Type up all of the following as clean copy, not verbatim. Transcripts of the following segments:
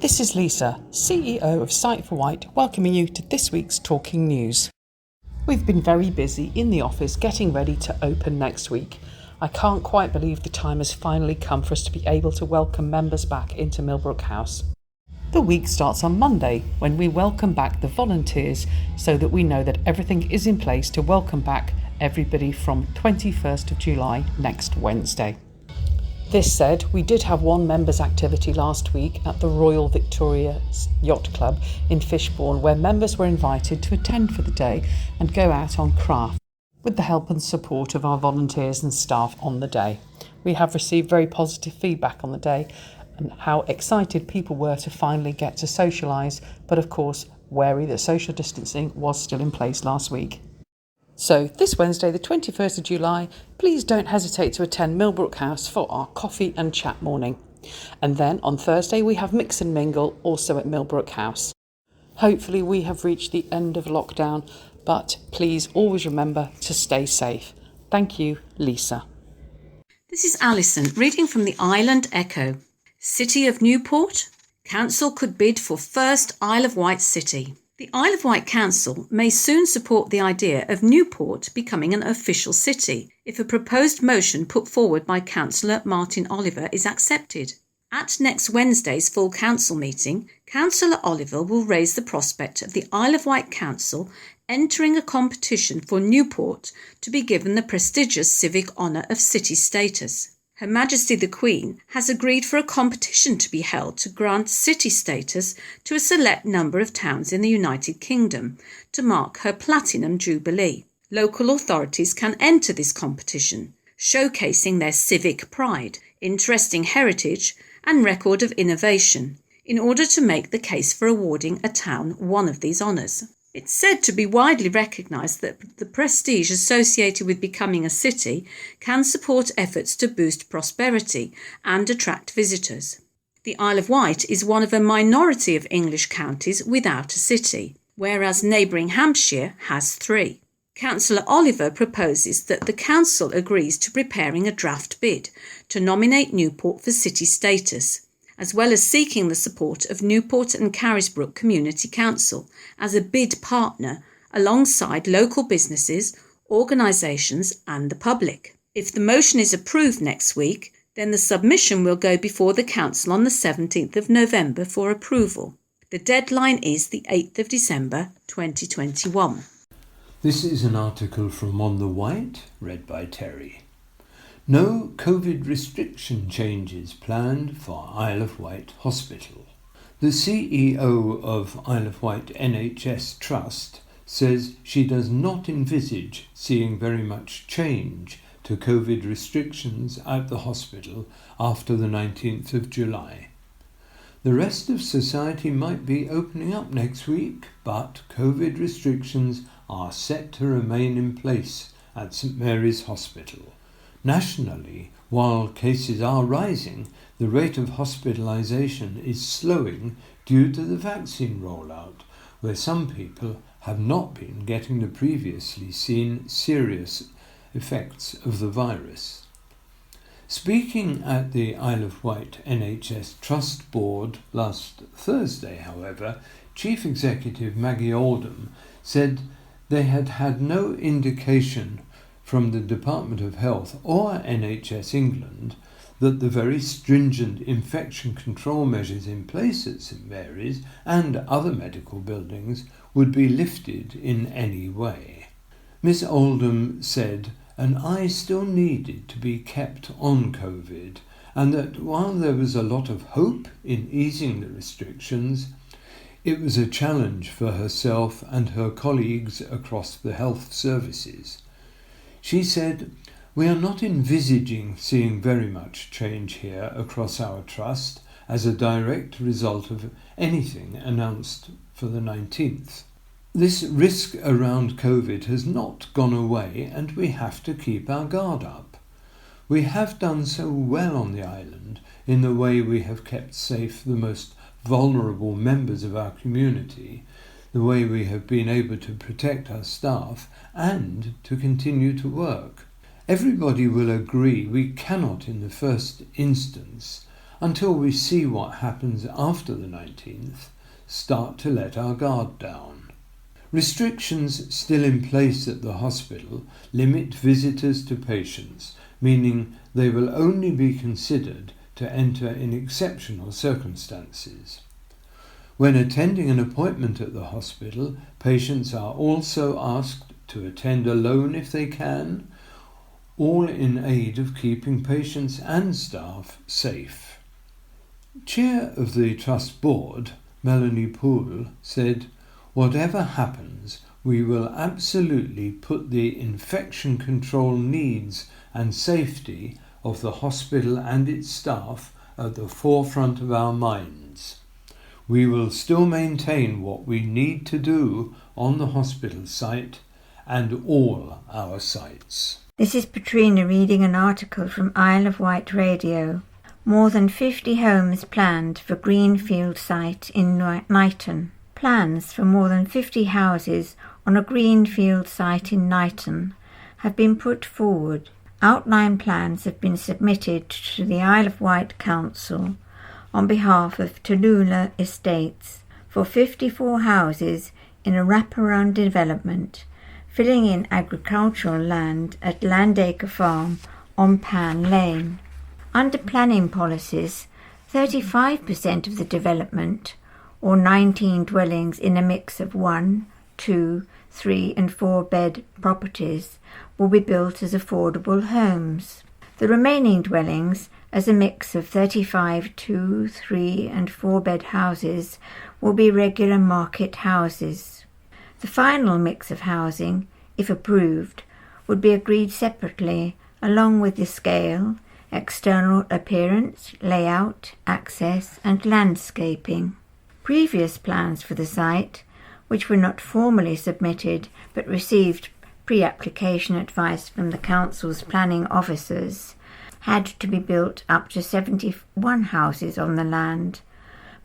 This is Lisa, CEO of Site for Wight, welcoming you to this week's Talking News. We've been very busy in the office getting ready to open next week. I can't quite believe the time has finally come for us to be able to welcome members back into Millbrook House. The week starts on Monday when we welcome back the volunteers so that we know that everything is in place to welcome back everybody from 21st of July next Wednesday. This said, we did have one members' activity last week at the Royal Victoria Yacht Club in Fishbourne, where members were invited to attend for the day and go out on craft with the help and support of our volunteers and staff on the day. We have received very positive feedback on the day and how excited people were to finally get to socialise, but of course wary that social distancing was still in place last week. So this Wednesday, the 21st of July, please don't hesitate to attend Millbrook House for our coffee and chat morning. And then on Thursday, we have Mix and Mingle also at Millbrook House. Hopefully we have reached the end of lockdown, but please always remember to stay safe. Thank you, Lisa. This is Alison reading from the Island Echo. City of Newport. Council could bid for first Isle of Wight city. The Isle of Wight Council may soon support the idea of Newport becoming an official city if a proposed motion put forward by Councillor Martin Oliver is accepted. At next Wednesday's full council meeting, Councillor Oliver will raise the prospect of the Isle of Wight Council entering a competition for Newport to be given the prestigious civic honour of city status. Her Majesty the Queen has agreed for a competition to be held to grant city status to a select number of towns in the United Kingdom to mark her Platinum Jubilee. Local authorities can enter this competition, showcasing their civic pride, interesting heritage and record of innovation, in order to make the case for awarding a town one of these honours. It's said to be widely recognised that the prestige associated with becoming a city can support efforts to boost prosperity and attract visitors. The Isle of Wight is one of a minority of English counties without a city, whereas neighbouring Hampshire has 3. Councillor Oliver proposes that the council agrees to preparing a draft bid to nominate Newport for city status, as well as seeking the support of Newport and Carisbrooke Community Council as a bid partner alongside local businesses, organisations and the public. If the motion is approved next week, then the submission will go before the Council on the 17th of November for approval. The deadline is the 8th of December 2021. This is an article from On the Wight, read by Terry. No COVID restriction changes planned for Isle of Wight Hospital. The CEO of Isle of Wight NHS Trust says she does not envisage seeing very much change to COVID restrictions at the hospital after the 19th of July. The rest of society might be opening up next week, but COVID restrictions are set to remain in place at St Mary's Hospital. Nationally, while cases are rising, the rate of hospitalisation is slowing due to the vaccine rollout, where some people have not been getting the previously seen serious effects of the virus. Speaking at the Isle of Wight NHS Trust Board last Thursday, however, Chief Executive Maggie Oldham said they had had no indication from the Department of Health or NHS England that the very stringent infection control measures in place at St Mary's and other medical buildings would be lifted in any way. Miss Oldham said an eye still needed to be kept on COVID, and that while there was a lot of hope in easing the restrictions, it was a challenge for herself and her colleagues across the health services. She said, "We are not envisaging seeing very much change here across our trust as a direct result of anything announced for the 19th. This risk around COVID has not gone away and we have to keep our guard up. We have done so well on the island in the way we have kept safe the most vulnerable members of our community, the way we have been able to protect our staff and to continue to work. Everybody will agree we cannot in the first instance until we see what happens after the 19th, start to let our guard down. Restrictions still in place at the hospital limit visitors to patients, meaning they will only be considered to enter in exceptional circumstances. When attending an appointment at the hospital, patients are also asked to attend alone if they can, all in aid of keeping patients and staff safe. Chair of the Trust Board, Melanie Poole, said, "Whatever happens, we will absolutely put the infection control needs and safety of the hospital and its staff at the forefront of our minds. We will still maintain what we need to do on the hospital site and all our sites." This is Patrina reading an article from Isle of Wight Radio. More than 50 homes planned for Greenfield site in Knighton. Plans for more than 50 houses on a Greenfield site in Knighton have been put forward. Outline plans have been submitted to the Isle of Wight Council on behalf of Tallulah Estates for 54 houses in a wraparound development, filling in agricultural land at Landacre Farm on Pan Lane. Under planning policies, 35% of the development, or 19 dwellings in a mix of 1, 2, 3 and 4 bed properties, will be built as affordable homes. The remaining dwellings, as a mix of 35 2, 3 and 4 bed houses, will be regular market houses. The final mix of housing, if approved, would be agreed separately along with the scale, external appearance, layout, access and landscaping. Previous plans for the site, which were not formally submitted but received pre-application advice from the Council's planning officers, had to be built up to 71 houses on the land,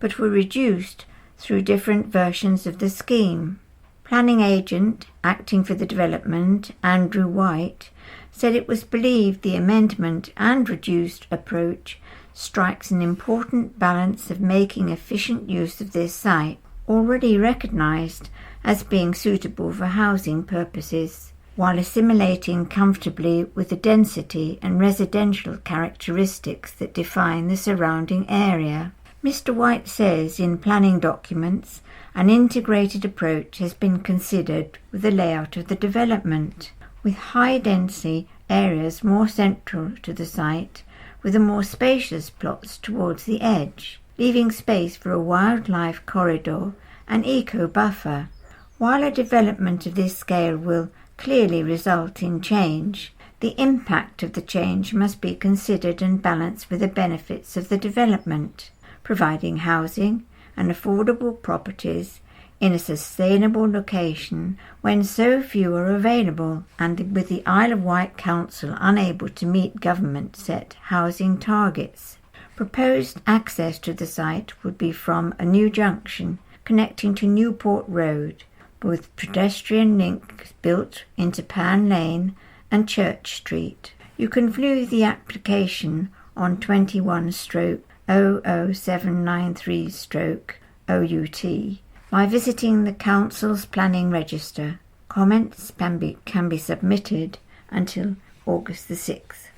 but were reduced through different versions of the scheme. Planning agent acting for the development, Andrew Wight, said it was believed the amendment and reduced approach strikes an important balance of making efficient use of this site, already recognised as being suitable for housing purposes, while assimilating comfortably with the density and residential characteristics that define the surrounding area. Mr. Wight says in planning documents an integrated approach has been considered with the layout of the development, with high-density areas more central to the site, with the more spacious plots towards the edge, leaving space for a wildlife corridor and eco-buffer. While a development of this scale will clearly result in change, the impact of the change must be considered and balanced with the benefits of the development, providing housing and affordable properties in a sustainable location when so few are available, and with the Isle of Wight Council unable to meet government-set housing targets. Proposed access to the site would be from a new junction connecting to Newport Road, with pedestrian links built into Pan Lane and Church Street. You can view the application on 21/00793/OUT by visiting the Council's Planning Register. Comments can be submitted until August the 6th.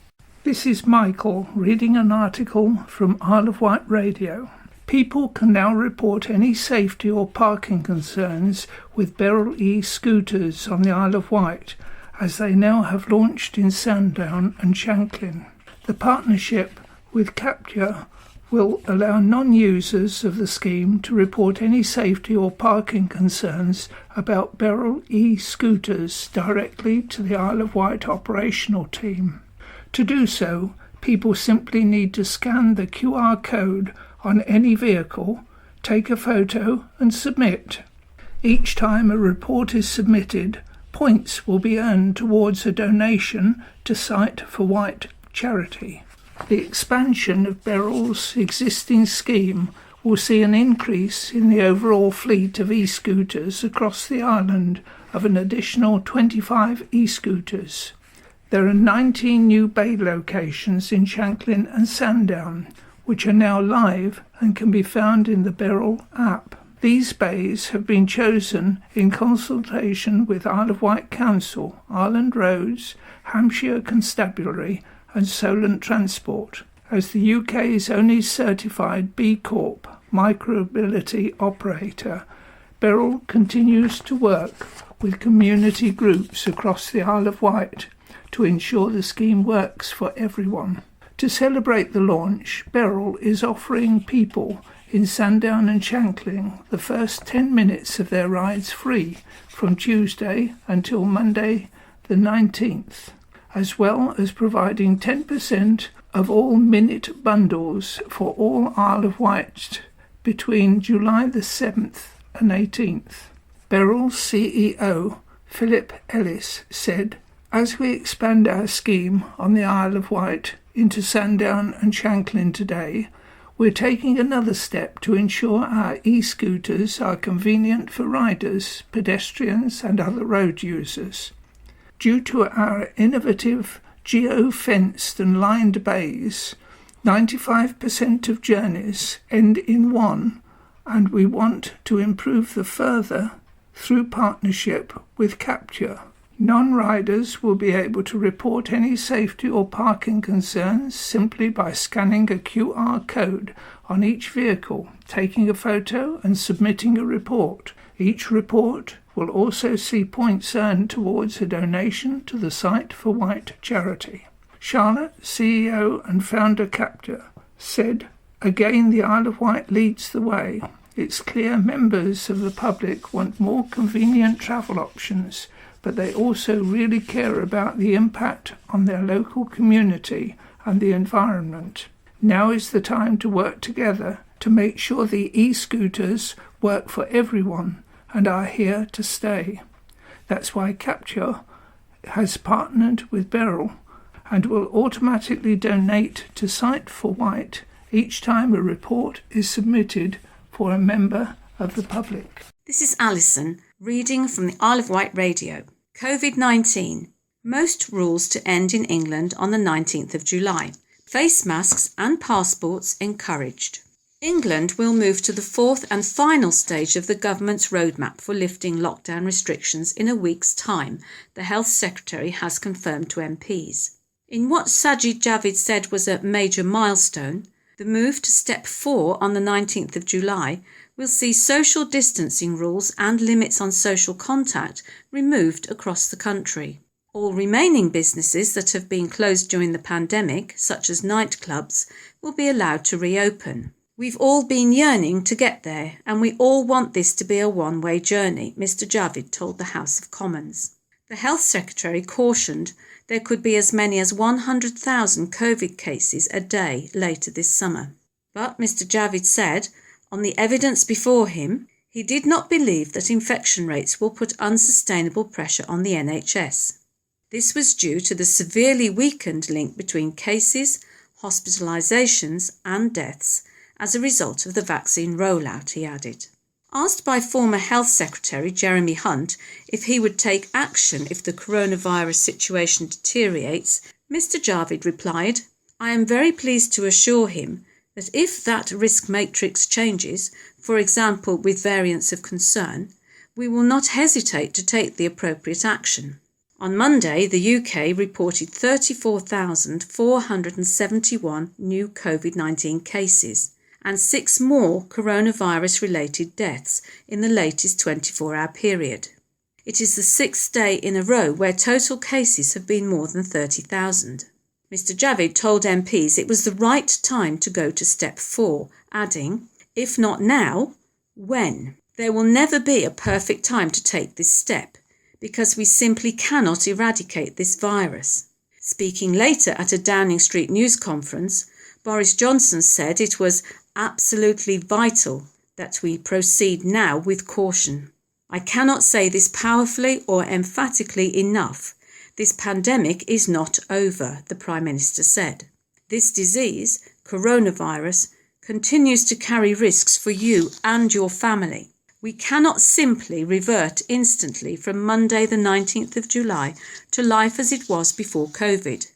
This is Michael reading an article from Isle of Wight Radio. People can now report any safety or parking concerns with Beryl e-scooters on the Isle of Wight, as they now have launched in Sandown and Shanklin. The partnership with Capture will allow non-users of the scheme to report any safety or parking concerns about Beryl e-scooters directly to the Isle of Wight operational team. To do so, people simply need to scan the QR code on any vehicle, take a photo and submit. Each time a report is submitted, points will be earned towards a donation to Sight for Wight charity. The expansion of Beryl's existing scheme will see an increase in the overall fleet of e-scooters across the island of an additional 25 e-scooters. There are 19 new bay locations in Shanklin and Sandown, which are now live and can be found in the Beryl app. These bays have been chosen in consultation with Isle of Wight Council, Ireland Roads, Hampshire Constabulary and Solent Transport as the UK's only certified B Corp micromobility operator. Beryl continues to work with community groups across the Isle of Wight to ensure the scheme works for everyone. To celebrate the launch, Beryl is offering people in Sandown and Shanklin the first 10 minutes of their rides free from Tuesday until Monday the 19th, as well as providing 10% of all minute bundles for all Isle of Wight between July the 7th and 18th. Beryl's CEO, Philip Ellis, said, "As we expand our scheme on the Isle of Wight into Sandown and Shanklin today, we're taking another step to ensure our e-scooters are convenient for riders, pedestrians and other road users. Due to our innovative geo-fenced and lined bays, 95% of journeys end in one, and we want to improve the further through partnership with Capture. Non-riders will be able to report any safety or parking concerns simply by scanning a QR code on each vehicle, taking a photo and submitting a report. Each report will also see points earned towards a donation to the Sight for Wight charity." Charlotte, CEO and founder Capture, said, "Again, the Isle of Wight leads the way. It's clear members of the public want more convenient travel options, but they also really care about the impact on their local community and the environment. Now is the time to work together to make sure the e-scooters work for everyone and are here to stay. That's why Capture has partnered with Beryl and will automatically donate to Sight for Wight each time a report is submitted for a member of the public." This is Alison, reading from the Isle of Wight Radio. COVID-19. Most rules to end in England on the 19th of July. Face masks and passports encouraged. England will move to the fourth and final stage of the government's roadmap for lifting lockdown restrictions in a week's time, the Health Secretary has confirmed to MPs. In what Sajid Javid said was a major milestone, the move to Step 4 on the 19th of July will see social distancing rules and limits on social contact removed across the country. All remaining businesses that have been closed during the pandemic, such as nightclubs, will be allowed to reopen. "We've all been yearning to get there, and we all want this to be a one-way journey," Mr Javid told the House of Commons. The Health Secretary cautioned there could be as many as 100,000 COVID cases a day later this summer. But Mr Javid said, on the evidence before him, he did not believe that infection rates will put unsustainable pressure on the NHS. This was due to the severely weakened link between cases, hospitalisations and deaths as a result of the vaccine rollout, he added. Asked by former Health Secretary Jeremy Hunt if he would take action if the coronavirus situation deteriorates, Mr Javid replied, "I am very pleased to assure him that if that risk matrix changes, for example with variants of concern, we will not hesitate to take the appropriate action." On Monday, the UK reported 34,471 new COVID-19 cases and 6 more coronavirus-related deaths in the latest 24-hour period. It is the 6th day in a row where total cases have been more than 30,000. Mr Javid told MPs it was the right time to go to Step 4, adding, "If not now, when? There will never be a perfect time to take this step, because we simply cannot eradicate this virus." Speaking later at a Downing Street news conference, Boris Johnson said it was absolutely vital that we proceed now with caution. "I cannot say this powerfully or emphatically enough. This pandemic is not over," the Prime Minister said. "This disease, coronavirus, continues to carry risks for you and your family. We cannot simply revert instantly from Monday the 19th of July to life as it was before COVID.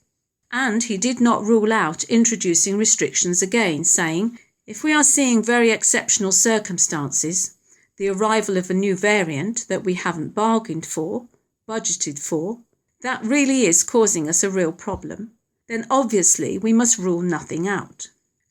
And he did not rule out introducing restrictions again, saying, "If we are seeing very exceptional circumstances, the arrival of a new variant that we haven't bargained for, budgeted for, that really is causing us a real problem, then obviously we must rule nothing out."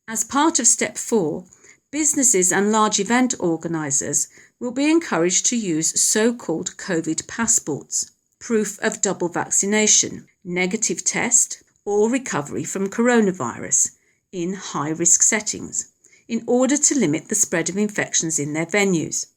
As part of Step 4, businesses and large event organisers will be encouraged to use so-called COVID passports, proof of double vaccination, negative test, or recovery from coronavirus in high-risk settings, in order to limit the spread of infections in their venues.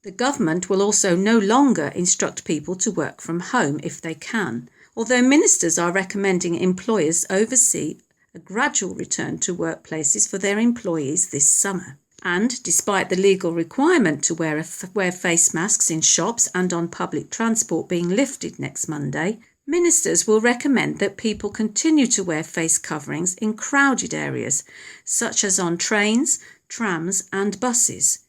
The government will also no longer instruct people to work from home if they can, although ministers are recommending employers oversee a gradual return to workplaces for their employees this summer. And despite the legal requirement to wear face masks in shops and on public transport being lifted next Monday, ministers will recommend that people continue to wear face coverings in crowded areas, such as on trains, trams and buses,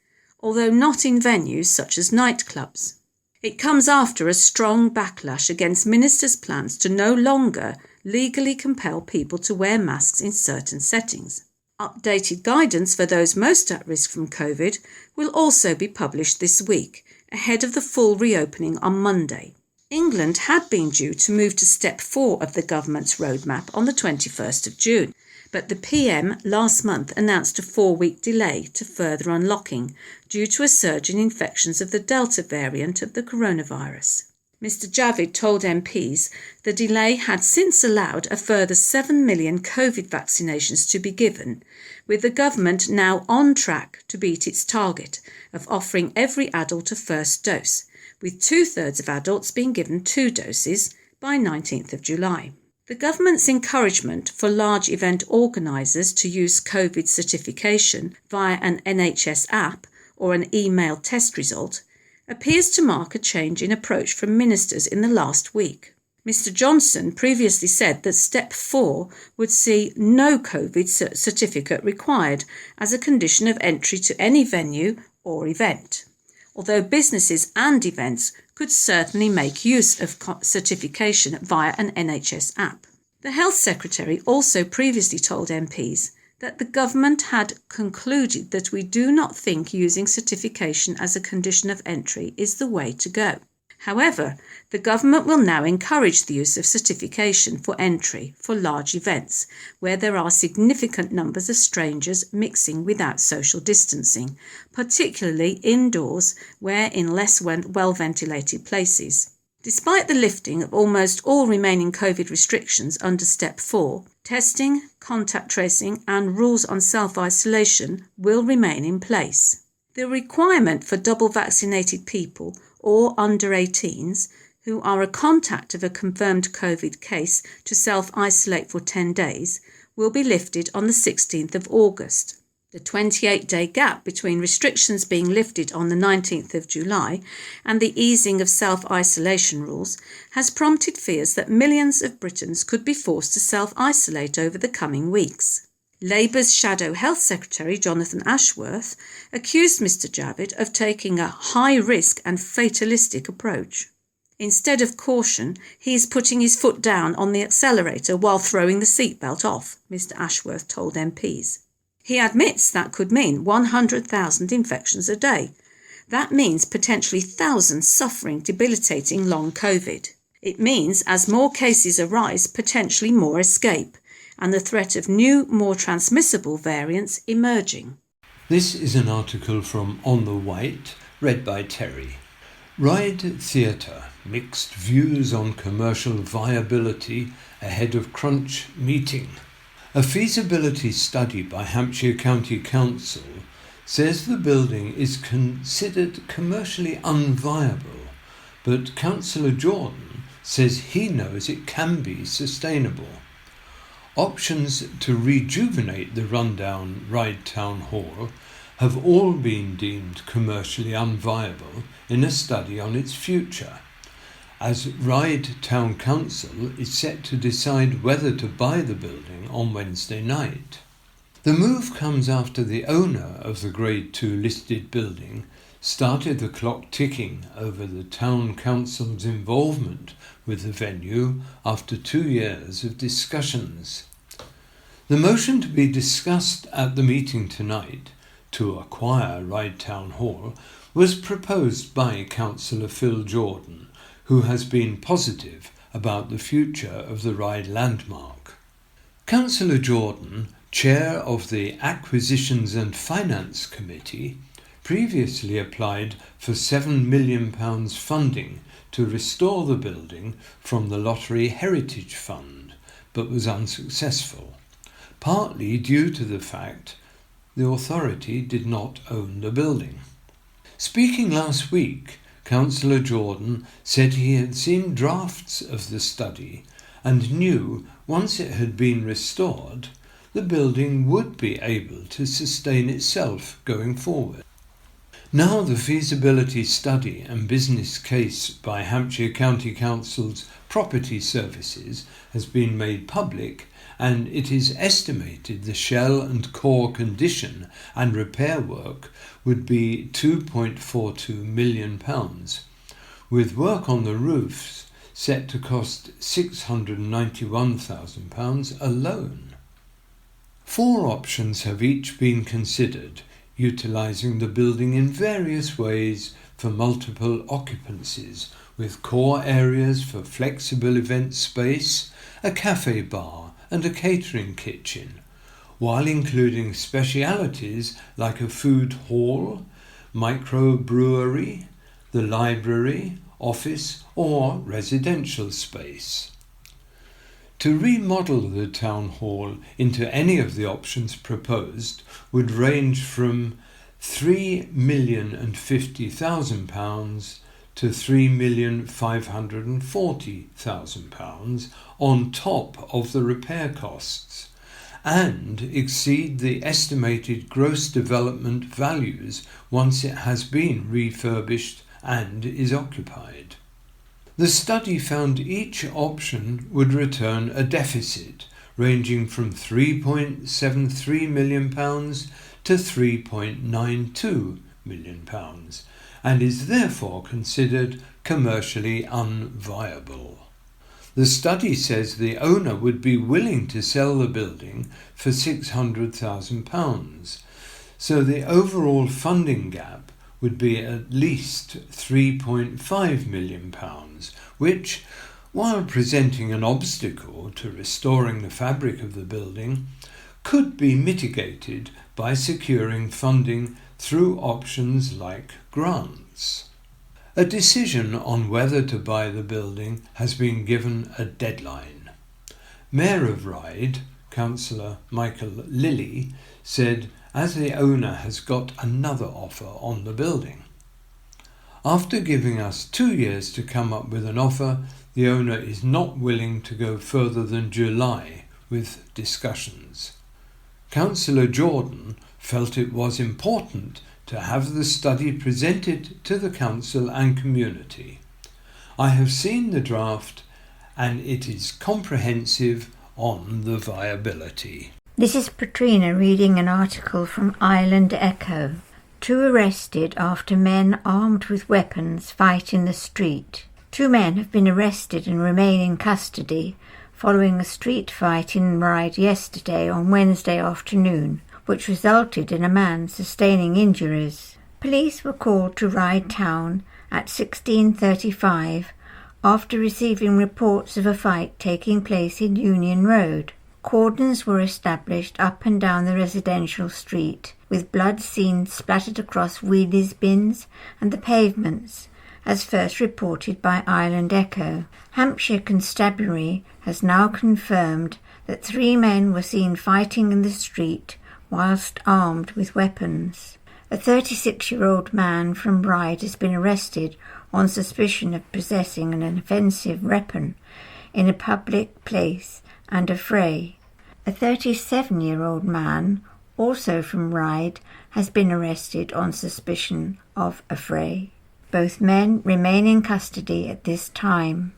although not in venues such as nightclubs. It comes after a strong backlash against ministers' plans to no longer legally compel people to wear masks in certain settings. Updated guidance for those most at risk from COVID will also be published this week, ahead of the full reopening on Monday. England had been due to move to Step 4 of the government's roadmap on the 21st of June, but the PM last month announced a 4-week delay to further unlocking due to a surge in infections of the Delta variant of the coronavirus. Mr Javid told MPs the delay had since allowed a further 7 million COVID vaccinations to be given, with the government now on track to beat its target of offering every adult a first dose, with 2/3 of adults being given 2 doses by 19th of July. The government's encouragement for large event organisers to use COVID certification via an NHS app or an email test result appears to mark a change in approach from ministers in the last week. Mr Johnson previously said that Step 4 would see no COVID certificate required as a condition of entry to any venue or event, although businesses and events could certainly make use of certification via an NHS app. The Health Secretary also previously told MPs that the government had concluded that we do not think using certification as a condition of entry is the way to go. However, the government will now encourage the use of certification for entry for large events where there are significant numbers of strangers mixing without social distancing, particularly indoors where in less well-ventilated places. Despite the lifting of almost all remaining COVID restrictions under Step 4, testing, contact tracing and rules on self-isolation will remain in place. The requirement for double vaccinated people or under 18s who are a contact of a confirmed COVID case to self-isolate for 10 days will be lifted on the 16th of August. The 28-day gap between restrictions being lifted on the 19th of July and the easing of self-isolation rules has prompted fears that millions of Britons could be forced to self-isolate over the coming weeks. Labour's Shadow Health Secretary Jonathan Ashworth accused Mr Javid of taking a high-risk and fatalistic approach. Instead of caution, he is putting his foot down on the accelerator while throwing the seatbelt off, Mr Ashworth told MPs. He admits that could mean 100,000 infections a day. That means potentially thousands suffering debilitating long COVID. It means as more cases arise, potentially more escape, and the threat of new, more transmissible variants emerging. This is an article from On the Wight, read by Terry. Ride Theatre, mixed views on commercial viability ahead of crunch meeting. A feasibility study by Hampshire County Council says the building is considered commercially unviable, but Councillor Jordan says he knows it can be sustainable. Options to rejuvenate the rundown Ryde Town Hall have all been deemed commercially unviable in a study on its future, as Ryde Town Council is set to decide whether to buy the building on Wednesday night. The move comes after the owner of the Grade 2 listed building started the clock ticking over the town council's involvement with the venue after 2 years of discussions. The motion to be discussed at the meeting tonight to acquire Ryde Town Hall was proposed by Councillor Phil Jordan, who has been positive about the future of the Ryde landmark. Councillor Jordan, chair of the Acquisitions and Finance Committee, previously applied for £7 million funding to restore the building from the Lottery Heritage Fund, but was unsuccessful, partly due to the fact the authority did not own the building. Speaking last week, Councillor Jordan said he had seen drafts of the study and knew once it had been restored, the building would be able to sustain itself going forward. Now the feasibility study and business case by Hampshire County Council's Property Services has been made public, and it is estimated the shell and core condition and repair work would be £2.42 million, with work on the roofs set to cost £691,000 alone. 4 options have each been considered, utilising the building in various ways for multiple occupancies, with core areas for flexible event space, a cafe bar and a catering kitchen, while including specialities like a food hall, microbrewery, the library, office or residential space. To remodel the town hall into any of the options proposed would range from £3,050,000 to £3,540,000 on top of the repair costs, and exceed the estimated gross development values once it has been refurbished and is occupied. The study found each option would return a deficit ranging from £3.73 million to £3.92 million, and is therefore considered commercially unviable. The study says the owner would be willing to sell the building for £600,000, so the overall funding gap would be at least £3.5 million, which, while presenting an obstacle to restoring the fabric of the building, could be mitigated by securing funding through options like grants. A decision on whether to buy the building has been given a deadline. Mayor of Ryde, Councillor Michael Lilly, said as the owner has got another offer on the building. After giving us 2 years to come up with an offer, the owner is not willing to go further than July with discussions. Councillor Jordan felt it was important to have the study presented to the council and community. I have seen the draft and it is comprehensive on the viability. This is Patrina reading an article from Island Echo. 2 arrested after men armed with weapons fight in the street. 2 men have been arrested and remain in custody following a street fight in Ryde yesterday on Wednesday afternoon, which resulted in a man sustaining injuries. Police were called to Ryde Town at 16:35 after receiving reports of a fight taking place in Union Road. Cordons were established up and down the residential street, with blood seen splattered across wheelies bins and the pavements, as first reported by Island Echo. Hampshire Constabulary has now confirmed that 3 men were seen fighting in the street whilst armed with weapons. A 36-year-old man from Ryde has been arrested on suspicion of possessing an offensive weapon in a public place and a fray. A 37-year-old man, also from Ryde, has been arrested on suspicion of a fray. Both men remain in custody at this time.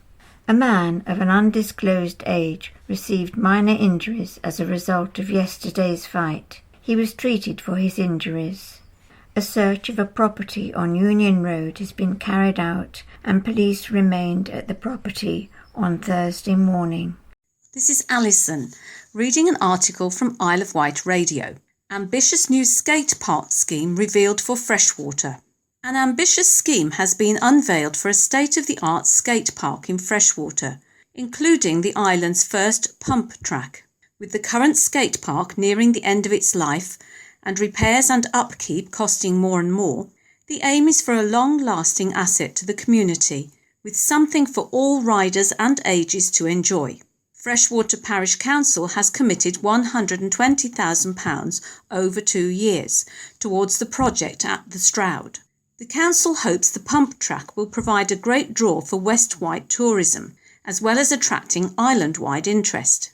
A man of an undisclosed age received minor injuries as a result of yesterday's fight. He was treated for his injuries. A search of a property on Union Road has been carried out and police remained at the property on Thursday morning. This is Alison, reading an article from Isle of Wight Radio. Ambitious new skatepark scheme revealed for Freshwater. An ambitious scheme has been unveiled for a state-of-the-art skatepark in Freshwater, including the island's first pump track. With the current skatepark nearing the end of its life and repairs and upkeep costing more and more, the aim is for a long-lasting asset to the community, with something for all riders and ages to enjoy. Freshwater Parish Council has committed £120,000 over 2 years towards the project at the Stroud. The council hopes the pump track will provide a great draw for West Wight tourism, as well as attracting island-wide interest.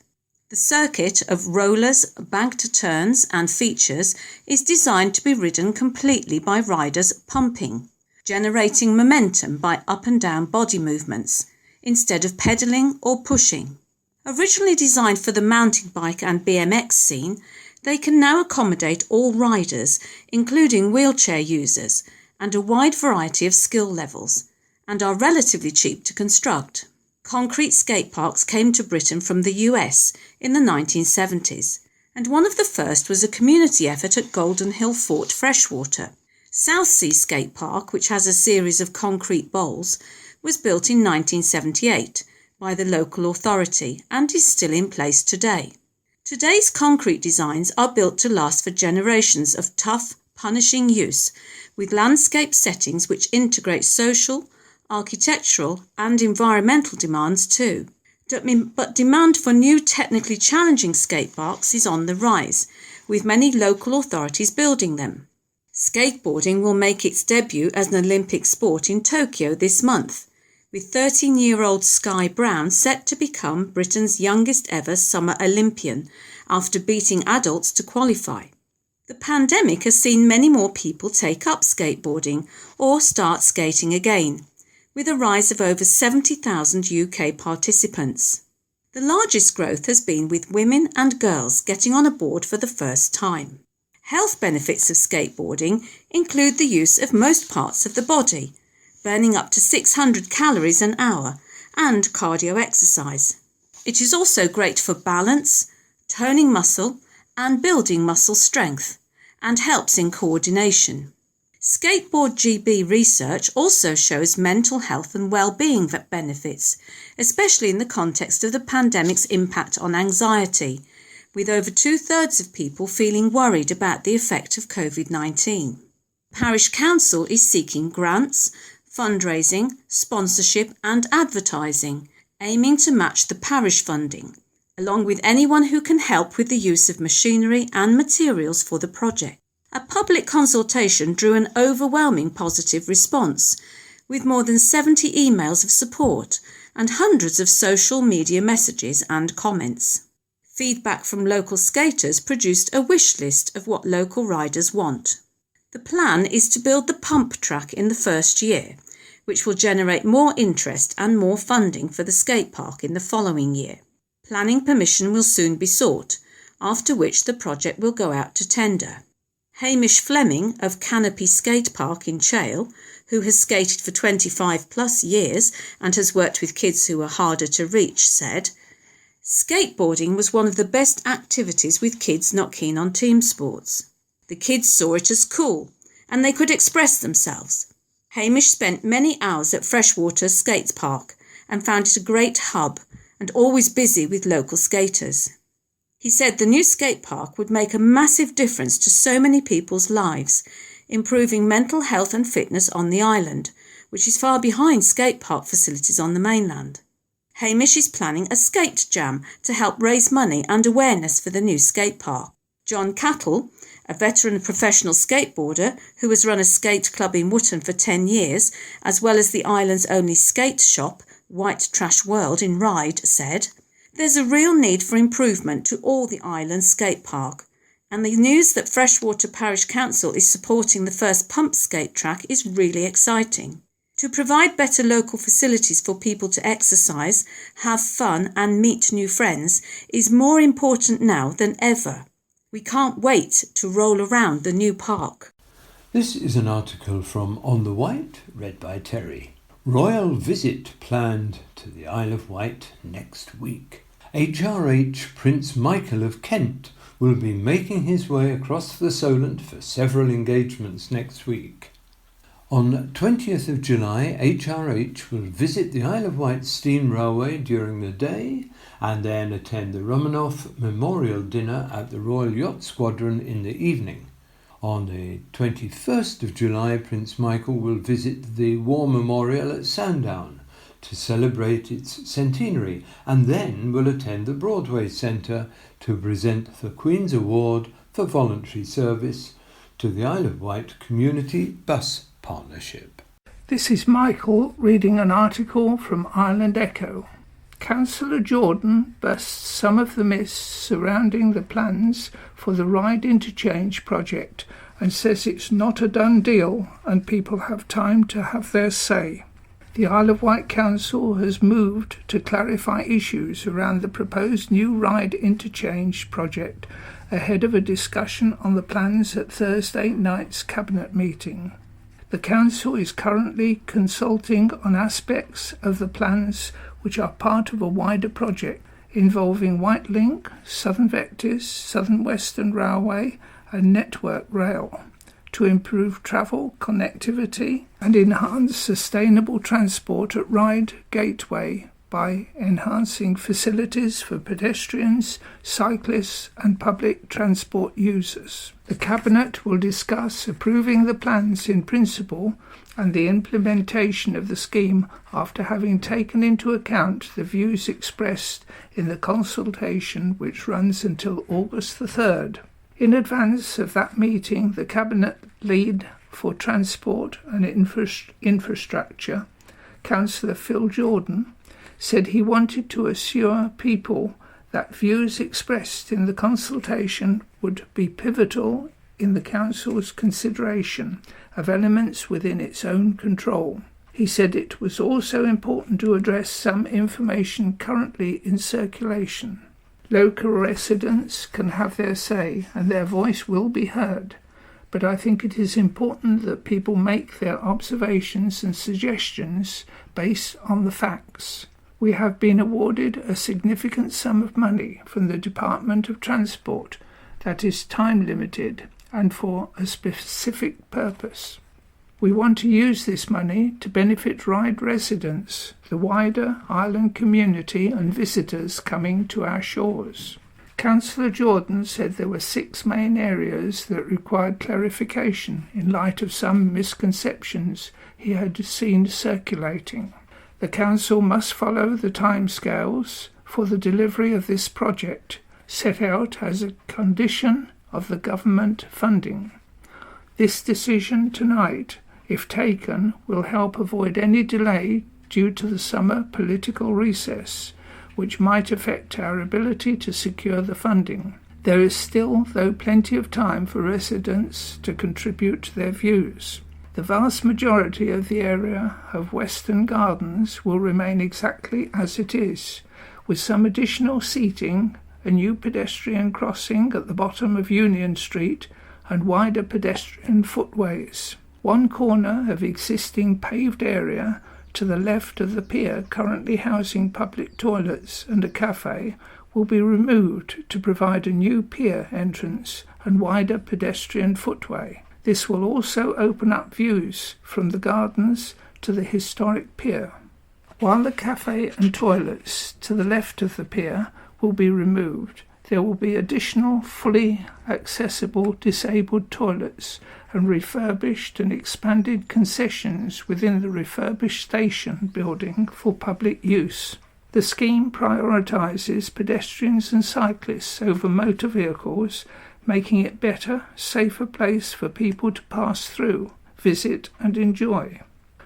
The circuit of rollers, banked turns and features is designed to be ridden completely by riders pumping, generating momentum by up and down body movements, instead of pedalling or pushing. Originally designed for the mountain bike and BMX scene, they can now accommodate all riders, including wheelchair users, and a wide variety of skill levels, and are relatively cheap to construct. Concrete skateparks came to Britain from the US in the 1970s, and one of the first was a community effort at Golden Hill Fort, Freshwater. Southsea Skatepark, which has a series of concrete bowls, was built in 1978 by the local authority and is still in place today. Today's concrete designs are built to last for generations of tough, punishing use, with landscape settings which integrate social, architectural and environmental demands too. But demand for new technically challenging skateparks is on the rise, with many local authorities building them. Skateboarding will make its debut as an Olympic sport in Tokyo this month, with 13-year-old Sky Brown set to become Britain's youngest ever summer Olympian after beating adults to qualify. The pandemic has seen many more people take up skateboarding or start skating again, with a rise of over 70,000 UK participants. The largest growth has been with women and girls getting on a board for the first time. Health benefits of skateboarding include the use of most parts of the body, burning up to 600 calories an hour, and cardio exercise. It is also great for balance, toning muscle, and building muscle strength, and helps in coordination. Skateboard GB research also shows mental health and well-being benefits, especially in the context of the pandemic's impact on anxiety, with over 2/3 of people feeling worried about the effect of COVID-19. Parish Council is seeking grants, fundraising, sponsorship and advertising, aiming to match the parish funding, along with anyone who can help with the use of machinery and materials for the project. A public consultation drew an overwhelming positive response, with more than 70 emails of support and hundreds of social media messages and comments. Feedback from local skaters produced a wish list of what local riders want. The plan is to build the pump track in the first year, which will generate more interest and more funding for the skatepark in the following year. Planning permission will soon be sought, after which the project will go out to tender. Hamish Fleming of Canopy Skatepark in Chale, who has skated for 25 plus years and has worked with kids who are harder to reach, said, "Skateboarding was one of the best activities with kids not keen on team sports. The kids saw it as cool and they could express themselves." Hamish spent many hours at Freshwater Skatepark and found it a great hub and always busy with local skaters. He said the new skatepark would make a massive difference to so many people's lives, improving mental health and fitness on the island, which is far behind skatepark facilities on the mainland. Hamish is planning a skate jam to help raise money and awareness for the new skatepark. John Cattle, a veteran professional skateboarder who has run a skate club in Wootton for 10 years, as well as the island's only skate shop, White Trash World in Ryde, said, "There's a real need for improvement to all the island skate park, and the news that Freshwater Parish Council is supporting the first pump skate track is really exciting. To provide better local facilities for people to exercise, have fun and meet new friends is more important now than ever. We can't wait to roll around the new park." This is an article from On the Wight, read by Terry. Royal visit planned to the Isle of Wight next week. HRH Prince Michael of Kent will be making his way across the Solent for several engagements next week. On 20th of July, HRH will visit the Isle of Wight Steam Railway during the day and then attend the Romanoff Memorial Dinner at the Royal Yacht Squadron in the evening. On the 21st of July, Prince Michael will visit the War Memorial at Sandown to celebrate its centenary and then will attend the Broadway Centre to present the Queen's Award for Voluntary Service to the Isle of Wight Community Bus Partnership. This is Michael reading an article from Ireland Echo. Councillor Jordan busts some of the myths surrounding the plans for the Ryde Interchange project and says it's not a done deal and people have time to have their say. The Isle of Wight Council has moved to clarify issues around the proposed new Ryde Interchange project ahead of a discussion on the plans at Thursday night's Cabinet meeting. The Council is currently consulting on aspects of the plans which are part of a wider project involving Wight Link, Southern Vectis, Southern Western Railway and Network Rail to improve travel, connectivity and enhance sustainable transport at Ryde Gateway by enhancing facilities for pedestrians, cyclists and public transport users. The Cabinet will discuss approving the plans in principle and the implementation of the scheme after having taken into account the views expressed in the consultation which runs until August the 3rd. In advance of that meeting, the Cabinet lead for Transport and Infrastructure, Councillor Phil Jordan, said he wanted to assure people that views expressed in the consultation would be pivotal in the Council's consideration of elements within its own control. He said it was also important to address some information currently in circulation. Local residents can have their say and their voice will be heard, but I think it is important that people make their observations and suggestions based on the facts. We have been awarded a significant sum of money from the Department of Transport that is time limited and for a specific purpose. We want to use this money to benefit Ryde residents, the wider island community and visitors coming to our shores. Councillor Jordan said there were 6 main areas that required clarification in light of some misconceptions he had seen circulating. The Council must follow the timescales for the delivery of this project set out as a condition of the government funding. This decision tonight, if taken, will help avoid any delay due to the summer political recess, which might affect our ability to secure the funding. There is still, though, plenty of time for residents to contribute their views. The vast majority of the area of Western Gardens will remain exactly as it is, with some additional seating, a new pedestrian crossing at the bottom of Union Street, and wider pedestrian footways. One corner of existing paved area to the left of the pier, currently housing public toilets and a cafe, will be removed to provide a new pier entrance and wider pedestrian footway. This will also open up views from the gardens to the historic pier. While the cafe and toilets to the left of the pier will be removed, there will be additional fully accessible disabled toilets and refurbished and expanded concessions within the refurbished station building for public use. The scheme prioritises pedestrians and cyclists over motor vehicles, making it a better, safer place for people to pass through, visit and enjoy.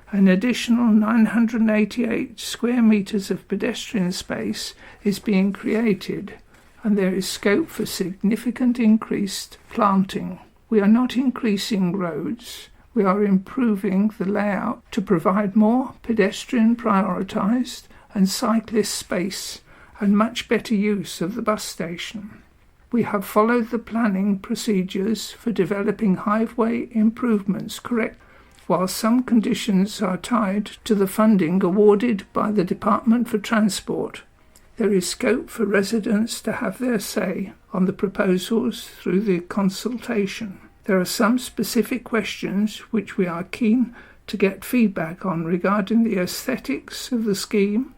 An additional 988 square metres of pedestrian space is being created, and there is scope for significant increased planting. We are not increasing roads, we are improving the layout to provide more pedestrian prioritised and cyclist space and much better use of the bus station. We have followed the planning procedures for developing highway improvements correct, while some conditions are tied to the funding awarded by the Department for Transport. There is scope for residents to have their say on the proposals through the consultation. There are some specific questions which we are keen to get feedback on regarding the aesthetics of the scheme,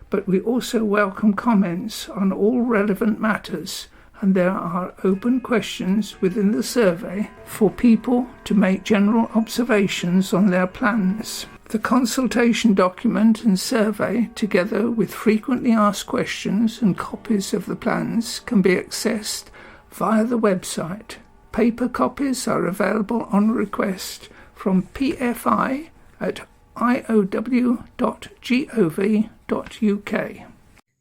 but we also welcome comments on all relevant matters, and there are open questions within the survey for people to make general observations on their plans. The consultation document and survey, together with frequently asked questions and copies of the plans, can be accessed via the website. Paper copies are available on request from PFI at iow.gov.uk.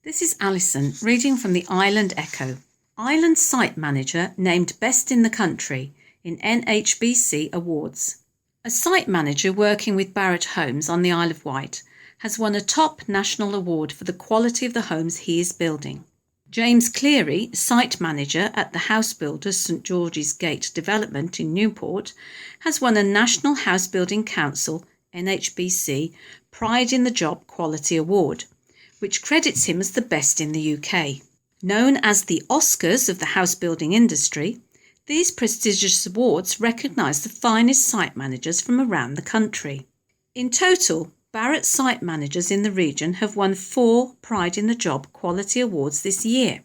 This is Alison reading from the Island Echo. Island Site Manager named Best in the Country in NHBC Awards. A site manager working with Barratt Homes on the Isle of Wight has won a top national award for the quality of the homes he is building. James Cleary, site manager at the house builder St George's Gate development in Newport, has won a National House Building Council NHBC Pride in the Job Quality Award, which credits him as the best in the UK. Known as the Oscars of the house building industry, these prestigious awards recognise the finest site managers from around the country. In total, Barratt site managers in the region have won 4 Pride in the Job Quality Awards this year.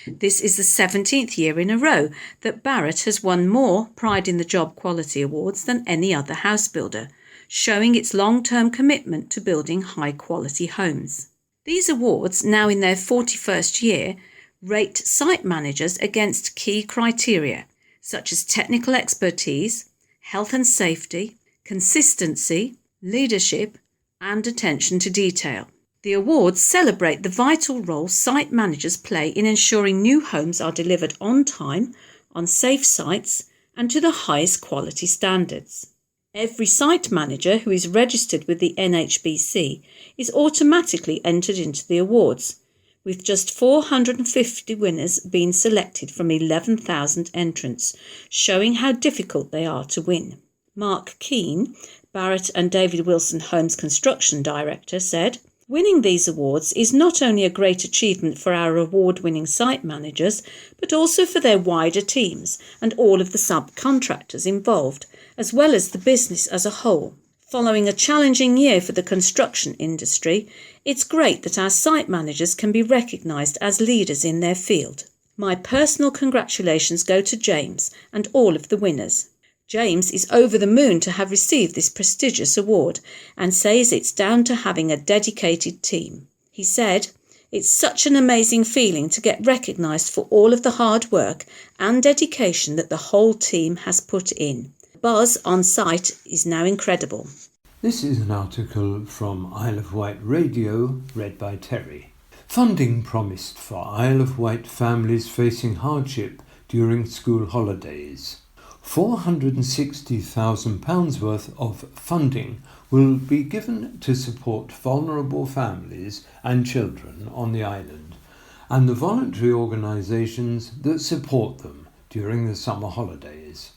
This is the 17th year in a row that Barratt has won more Pride in the Job Quality Awards than any other house builder, showing its long-term commitment to building high-quality homes. These awards, now in their 41st year, rate site managers against key criteria, such as technical expertise, health and safety, consistency, leadership, and attention to detail. The awards celebrate the vital role site managers play in ensuring new homes are delivered on time, on safe sites, and to the highest quality standards. Every site manager who is registered with the NHBC is automatically entered into the awards, with just 450 winners being selected from 11,000 entrants, showing how difficult they are to win. Mark Keane, Barratt and David Wilson Homes Construction Director, said, "Winning these awards is not only a great achievement for our award-winning site managers, but also for their wider teams and all of the subcontractors involved, as well as the business as a whole. Following a challenging year for the construction industry, it's great that our site managers can be recognised as leaders in their field. My personal congratulations go to James and all of the winners. James is over the moon to have received this prestigious award and says it's down to having a dedicated team. He said, "It's such an amazing feeling to get recognised for all of the hard work and dedication that the whole team has put in. The buzz on site is now incredible." This is an article from Isle of Wight Radio, read by Terry. Funding promised for Isle of Wight families facing hardship during school holidays. £460,000 worth of funding will be given to support vulnerable families and children on the island and the voluntary organisations that support them during the summer holidays.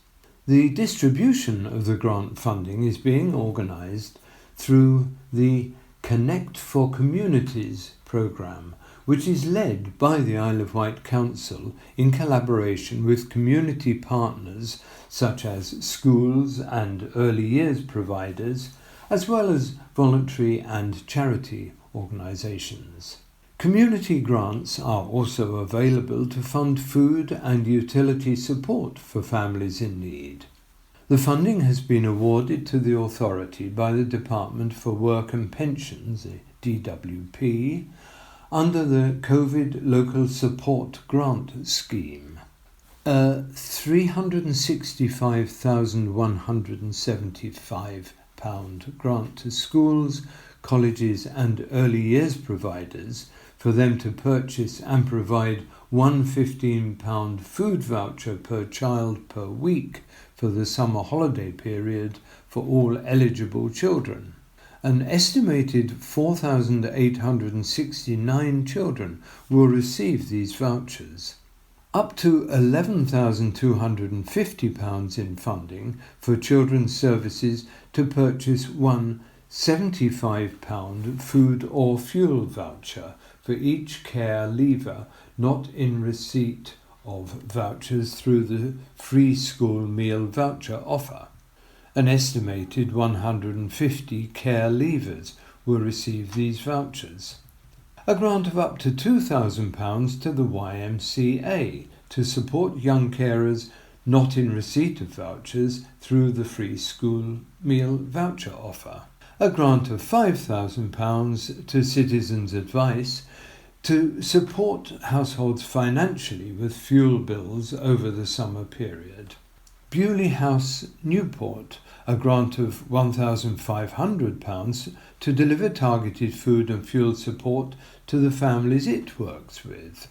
The distribution of the grant funding is being organised through the Connect for Communities programme, which is led by the Isle of Wight Council in collaboration with community partners such as schools and early years providers, as well as voluntary and charity organisations. Community grants are also available to fund food and utility support for families in need. The funding has been awarded to the authority by the Department for Work and Pensions, DWP, under the COVID Local Support Grant Scheme. A £365,175 grant to schools, colleges and early years providers for them to purchase and provide one £15 food voucher per child per week for the summer holiday period for all eligible children. An estimated 4,869 children will receive these vouchers. up to £11,250 in funding for children's services to purchase one £75 food or fuel voucher for each care leaver not in receipt of vouchers through the free school meal voucher offer. An estimated 150 care leavers will receive these vouchers. A grant of up to £2,000 to the YMCA to support young carers not in receipt of vouchers through the free school meal voucher offer. A grant of £5,000 to Citizens Advice to support households financially with fuel bills over the summer period. Bewley House, Newport, a grant of £1,500 to deliver targeted food and fuel support to the families it works with.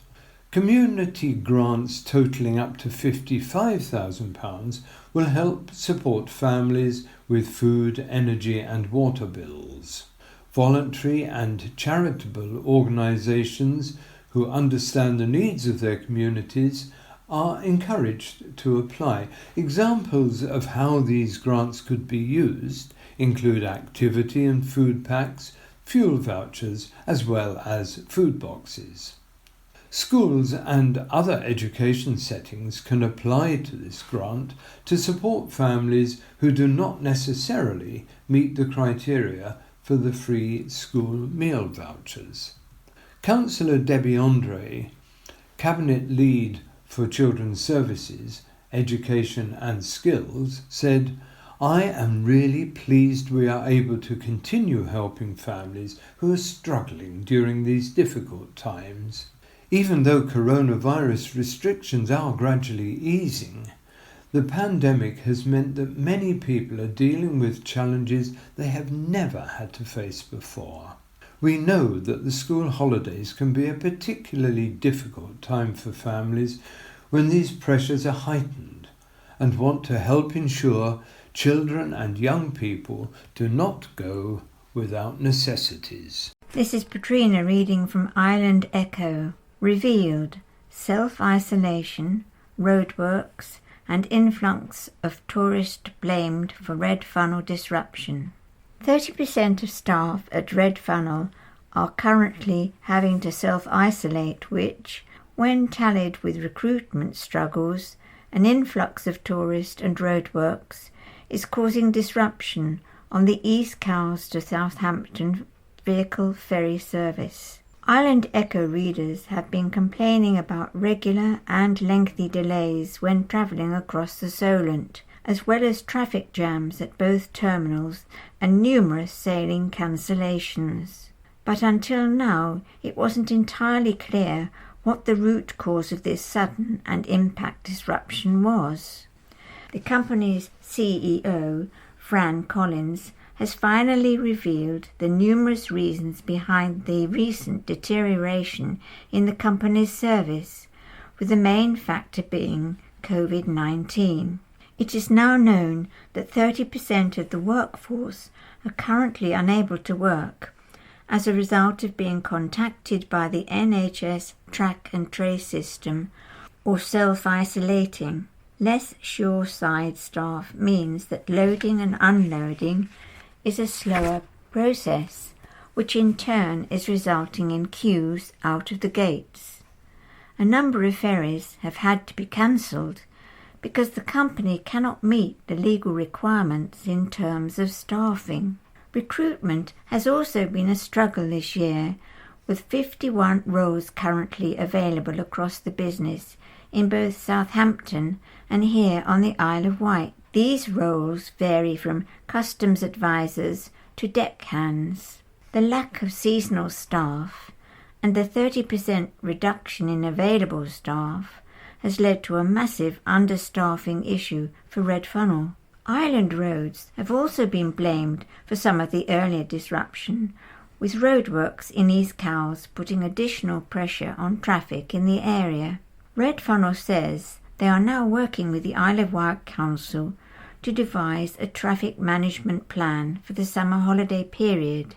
Community grants totalling up to £55,000 will help support families with food, energy and water bills. Voluntary and charitable organisations who understand the needs of their communities are encouraged to apply. Examples of how these grants could be used include activity and food packs, fuel vouchers, as well as food boxes. Schools and other education settings can apply to this grant to support families who do not necessarily meet the criteria for the free school meal vouchers. Councillor Debbie Andre, Cabinet Lead for Children's Services, Education and Skills, said, "I am really pleased we are able to continue helping families who are struggling during these difficult times. Even though coronavirus restrictions are gradually easing, the pandemic has meant that many people are dealing with challenges they have never had to face before. We know that the school holidays can be a particularly difficult time for families when these pressures are heightened, and want to help ensure children and young people do not go without necessities." This is Patrina reading from Island Echo. Revealed: self-isolation, roadworks and influx of tourists blamed for Red Funnel disruption. 30% of staff at Red Funnel are currently having to self-isolate, which, when tallied with recruitment struggles, an influx of tourists and roadworks, is causing disruption on the East Cowes to Southampton vehicle ferry service. Island Echo readers have been complaining about regular and lengthy delays when travelling across the Solent, as well as traffic jams at both terminals and numerous sailing cancellations. But until now, it wasn't entirely clear what the root cause of this sudden and impact disruption was. The company's CEO, Fran Collins, has finally revealed the numerous reasons behind the recent deterioration in the company's service, with the main factor being COVID-19. It is now known that 30% of the workforce are currently unable to work as a result of being contacted by the NHS track and trace system or self-isolating. Less shoreside staff means that loading and unloading is a slower process, which in turn is resulting in queues out of the gates. A number of ferries have had to be cancelled because the company cannot meet the legal requirements in terms of staffing. Recruitment has also been a struggle this year, with 51 roles currently available across the business in both Southampton and here on the Isle of Wight. These roles vary from customs advisors to deckhands. The lack of seasonal staff and the 30% reduction in available staff has led to a massive understaffing issue for Red Funnel. Island roads have also been blamed for some of the earlier disruption, with roadworks in East Cowes putting additional pressure on traffic in the area. Red Funnel says they are now working with the Isle of Wight Council to devise a traffic management plan for the summer holiday period,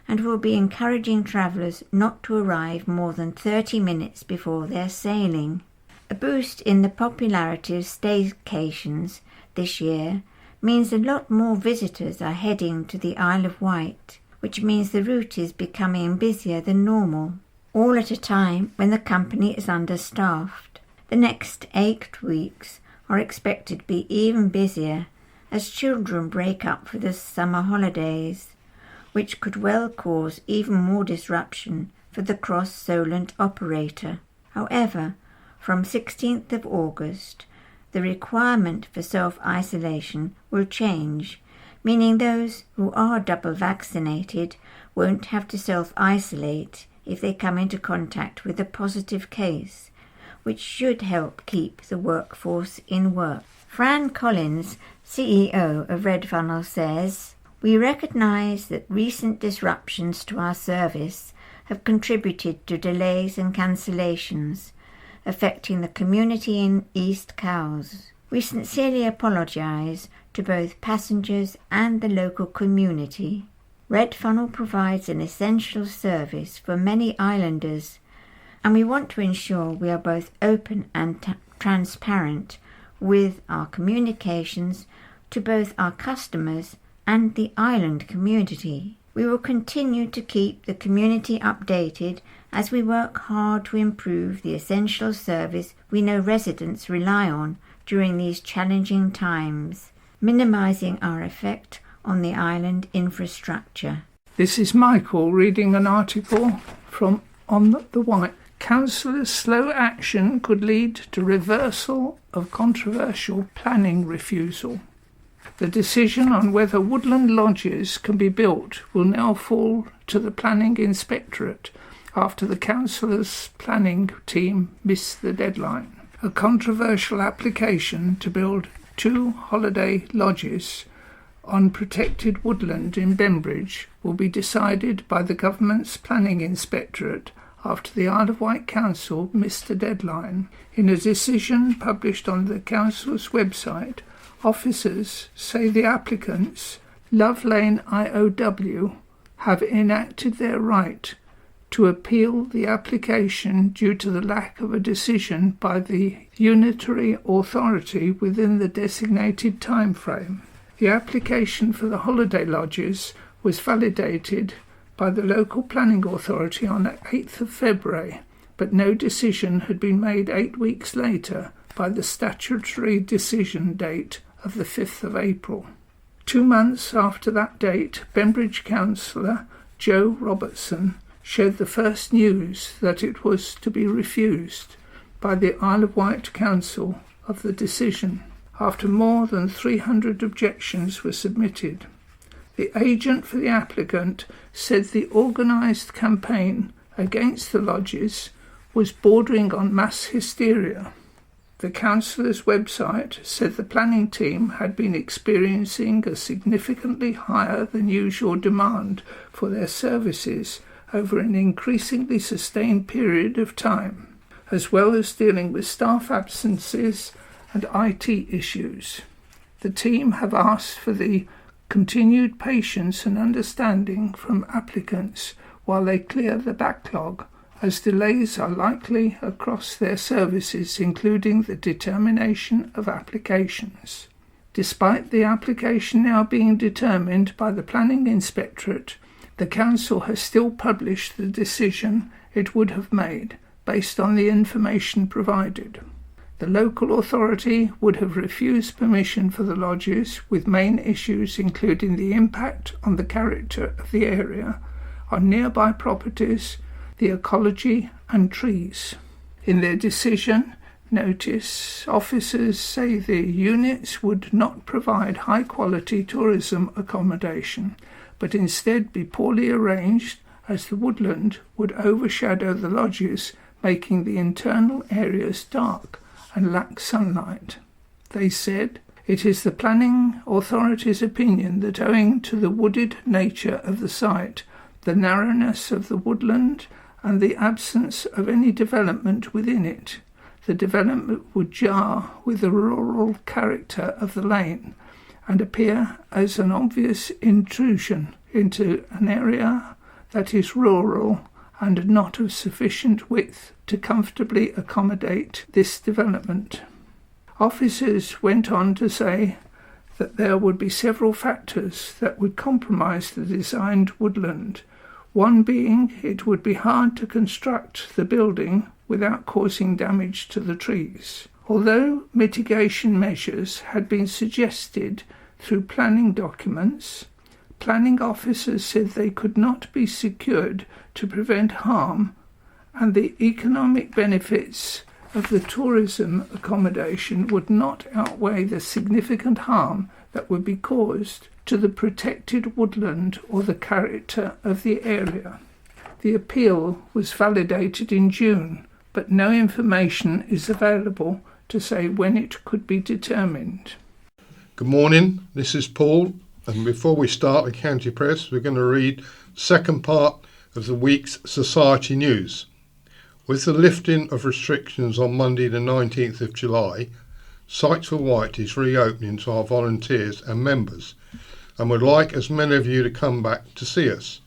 and will be encouraging travellers not to arrive more than 30 minutes before their sailing. A boost in the popularity of staycations this year means a lot more visitors are heading to the Isle of Wight, which means the route is becoming busier than normal, all at a time when the company is understaffed. The next 8 weeks are expected to be even busier as children break up for the summer holidays, which could well cause even more disruption for the cross-Solent operator. However, from 16th of August, the requirement for self-isolation will change, meaning those who are double vaccinated won't have to self-isolate if they come into contact with a positive case, which should help keep the workforce in work. Fran Collins, CEO of Red Funnel, says, "We recognise that recent disruptions to our service have contributed to delays and cancellations, affecting the community in East Cowes. We sincerely apologise to both passengers and the local community. Red Funnel provides an essential service for many islanders, and we want to ensure we are both open and transparent with our communications to both our customers and the island community. We will continue to keep the community updated as we work hard to improve the essential service we know residents rely on during these challenging times, minimising our effect on the island infrastructure." This is Michael reading an article from On the Wight. Councillors' slow action could lead to reversal of controversial planning refusal. The decision on whether woodland lodges can be built will now fall to the Planning Inspectorate after the councillors' planning team missed the deadline. A controversial application to build 2 holiday lodges on protected woodland in Bembridge will be decided by the government's Planning Inspectorate after the Isle of Wight Council missed the deadline. In a decision published on the council's website, officers say the applicants, Love Lane IOW, have enacted their right to appeal the application due to the lack of a decision by the unitary authority within the designated time frame. The application for the holiday lodges was validated by the local planning authority on the 8th of February, but no decision had been made 8 weeks later by the statutory decision date of the 5th of April. 2 months after that date, Bembridge councillor Joe Robertson shared the first news that it was to be refused by the Isle of Wight Council of the decision, after more than 300 objections were submitted. The agent for the applicant said the organised campaign against the lodges was bordering on mass hysteria. The councillor's website said the planning team had been experiencing a significantly higher than usual demand for their services over an increasingly sustained period of time, as well as dealing with staff absences and IT issues. The team have asked for the continued patience and understanding from applicants while they clear the backlog, as delays are likely across their services, including the determination of applications. Despite the application now being determined by the Planning Inspectorate, the Council has still published the decision it would have made based on the information provided. The local authority would have refused permission for the lodges, with main issues including the impact on the character of the area, on nearby properties, the ecology and trees. In their decision notice, officers say the units would not provide high-quality tourism accommodation, but instead be poorly arranged as the woodland would overshadow the lodges, making the internal areas dark and lack sunlight. They said, "It is the planning authority's opinion that owing to the wooded nature of the site, the narrowness of the woodland and the absence of any development within it, the development would jar with the rural character of the lane and appear as an obvious intrusion into an area that is rural and not of sufficient width to comfortably accommodate this development. Officers went on to say that there would be several factors that would compromise the designed woodland, one being it would be hard to construct the building without causing damage to the trees. Although mitigation measures had been suggested through planning documents, planning officers said they could not be secured to prevent harm, and the economic benefits of the tourism accommodation would not outweigh the significant harm that would be caused to the protected woodland or the character of the area. The appeal was validated in June, but no information is available to say when it could be determined. Good morning, this is Paul, and before we start the County Press, we're going to read the second part of the week's Society News. With the lifting of restrictions on Monday the 19th of July, Sites for Wight is reopening to our volunteers and members, and would like as many of you to come back to see us.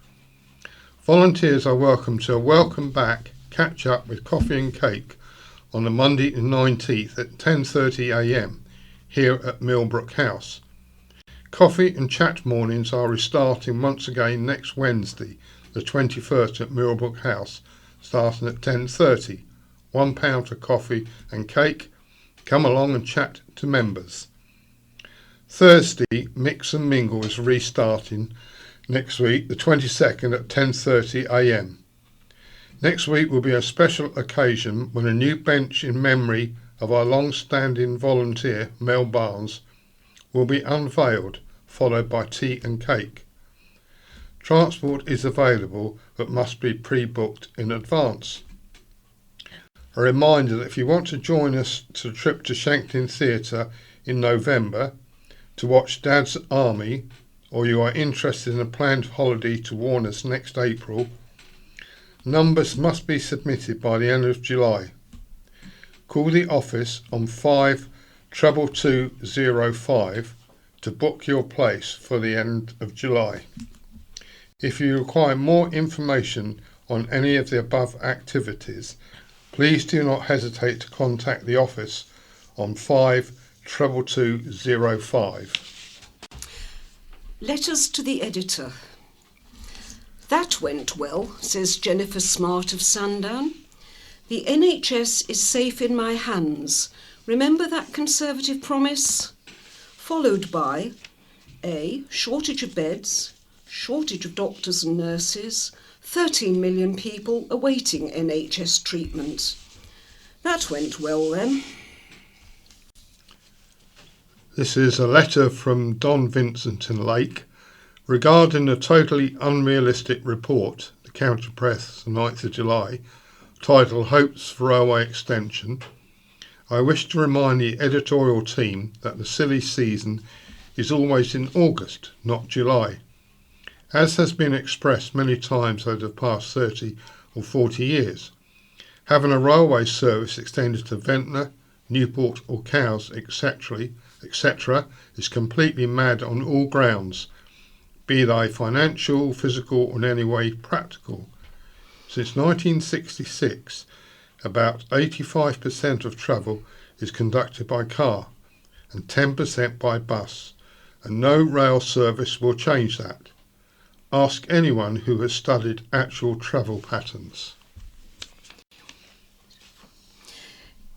Volunteers are welcome to a welcome back catch up with coffee and cake on the Monday the 19th at 10:30 a.m. here at Millbrook House. Coffee and chat mornings are restarting once again next Wednesday, the 21st at Millbrook House, starting at 10:30. £1 for coffee and cake. Come along and chat to members. Thursday, Mix and Mingle is restarting next week, the 22nd at 10:30 a.m. Next week will be a special occasion when a new bench in memory of our long-standing volunteer, Mel Barnes, will be unveiled, followed by tea and cake. Transport is available but must be pre-booked in advance. A reminder that if you want to join us to a trip to Shanklin Theatre in November to watch Dad's Army, or you are interested in a planned holiday to Warners next April, numbers must be submitted by the end of July. Call the office on 52205 to book your place for the end of July. If you require more information on any of the above activities, please do not hesitate to contact the office on 52205. Letters to the editor. That went well, says Jennifer Smart of Sandown. The NHS is safe in my hands. Remember that Conservative promise? Followed by A. Shortage of beds, shortage of doctors and nurses, 13 million people awaiting NHS treatment. That went well then. This is a letter from Don Vincent in Lake regarding a totally unrealistic report, the County Press, the 9th of July, titled Hopes for Railway Extension. I wish to remind the editorial team that the silly season is always in August, not July. As has been expressed many times over the past 30 or 40 years, having a railway service extended to Ventnor, Newport or Cowes, etc., is completely mad on all grounds, be they financial, physical or in any way practical. Since 1966, about 85% of travel is conducted by car and 10% by bus, and no rail service will change that. Ask anyone who has studied actual travel patterns.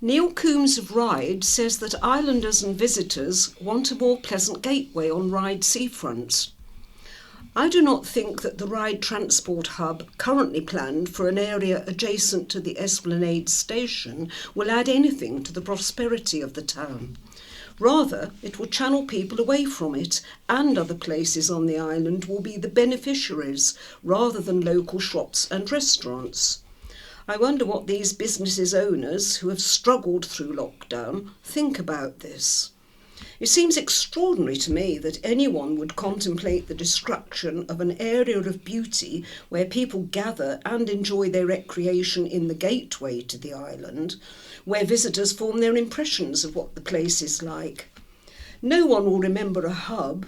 Neil Coombs of Ryde says that islanders and visitors want a more pleasant gateway on Ryde seafront. I do not think that the Ryde Transport Hub, currently planned for an area adjacent to the Esplanade station, will add anything to the prosperity of the town. Rather, it will channel people away from it, and other places on the island will be the beneficiaries, rather than local shops and restaurants. I wonder what these businesses' owners, who have struggled through lockdown, think about this. It seems extraordinary to me that anyone would contemplate the destruction of an area of beauty where people gather and enjoy their recreation in the gateway to the island, where visitors form their impressions of what the place is like. No one will remember a hub,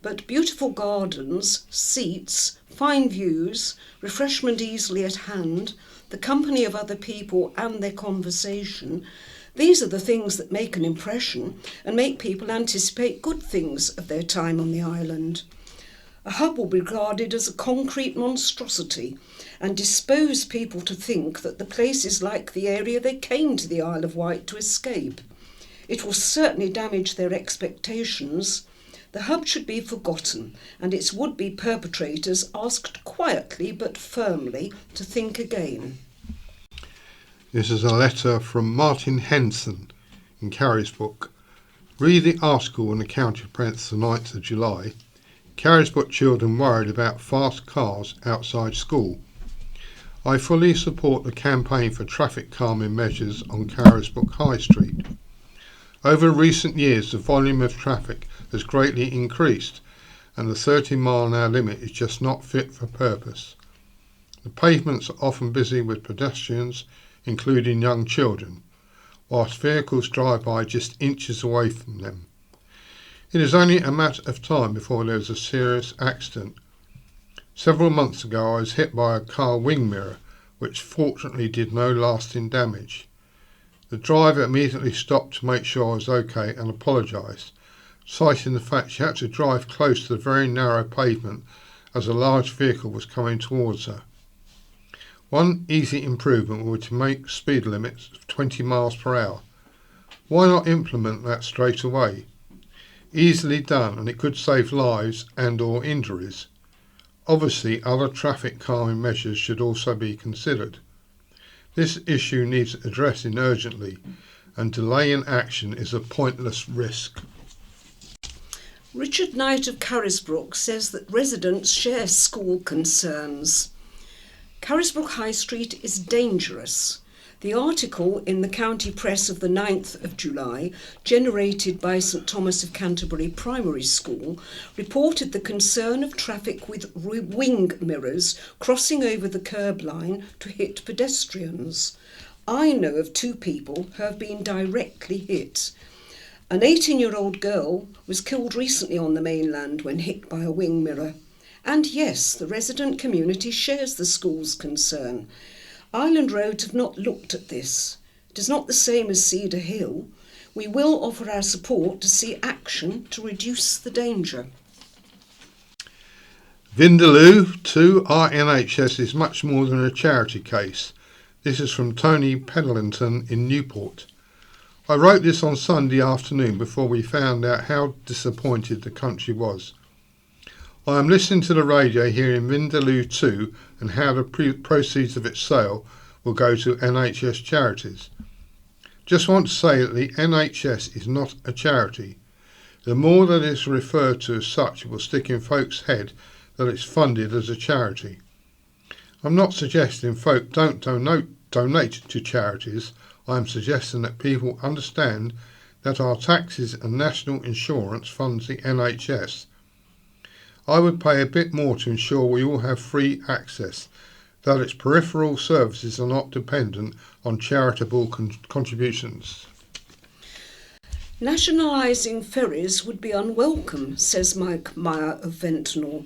but beautiful gardens, seats, fine views, refreshment easily at hand, the company of other people and their conversation, these are the things that make an impression and make people anticipate good things of their time on the island. A hub will be regarded as a concrete monstrosity and dispose people to think that the place is like the area they came to the Isle of Wight to escape. It will certainly damage their expectations. The hub should be forgotten and its would-be perpetrators asked quietly but firmly to think again. This is a letter from Martin Henson in Carisbrooke. Read the article in the County Press the 9th of July. Carisbrooke children worried about fast cars outside school. I fully support the campaign for traffic calming measures on Carisbrooke High Street. Over recent years, the volume of traffic has greatly increased and the 30-mile-an-hour limit is just not fit for purpose. The pavements are often busy with pedestrians, including young children, whilst vehicles drive by just inches away from them. It is only a matter of time before there is a serious accident. Several months ago I was hit by a car wing mirror, which fortunately did no lasting damage. The driver immediately stopped to make sure I was okay and apologised, citing the fact she had to drive close to the very narrow pavement as a large vehicle was coming towards her. One easy improvement would be to make speed limits of 20 miles per hour. Why not implement that straight away? Easily done, and it could save lives and or injuries. Obviously, other traffic calming measures should also be considered. This issue needs addressing urgently, and delay in action is a pointless risk. Richard Knight of Carisbrooke says that residents share school concerns. Carisbrooke High Street is dangerous. The article in the County Press of the 9th of July, generated by St Thomas of Canterbury Primary School, reported the concern of traffic with wing mirrors crossing over the curb line to hit pedestrians. I know of 2 people who have been directly hit. An 18-year-old girl was killed recently on the mainland when hit by a wing mirror. And yes, the resident community shares the school's concern. Island Roads have not looked at this. It is not the same as Cedar Hill. We will offer our support to see action to reduce the danger. Vindaloo to our NHS is much more than a charity case. This is from Tony Pendleton in Newport. I wrote this on Sunday afternoon before we found out how disappointed the country was. I am listening to the radio hearing Vindaloo 2 and how the proceeds of its sale will go to NHS charities. Just want to say that the NHS is not a charity. The more that it's referred to as such, it will stick in folks' head that it's funded as a charity. I'm not suggesting folk don't donate to charities. I am suggesting that people understand that our taxes and national insurance funds the NHS. I would pay a bit more to ensure we all have free access, that its peripheral services are not dependent on charitable contributions. Nationalising ferries would be unwelcome, says Mike Meyer of Ventnor.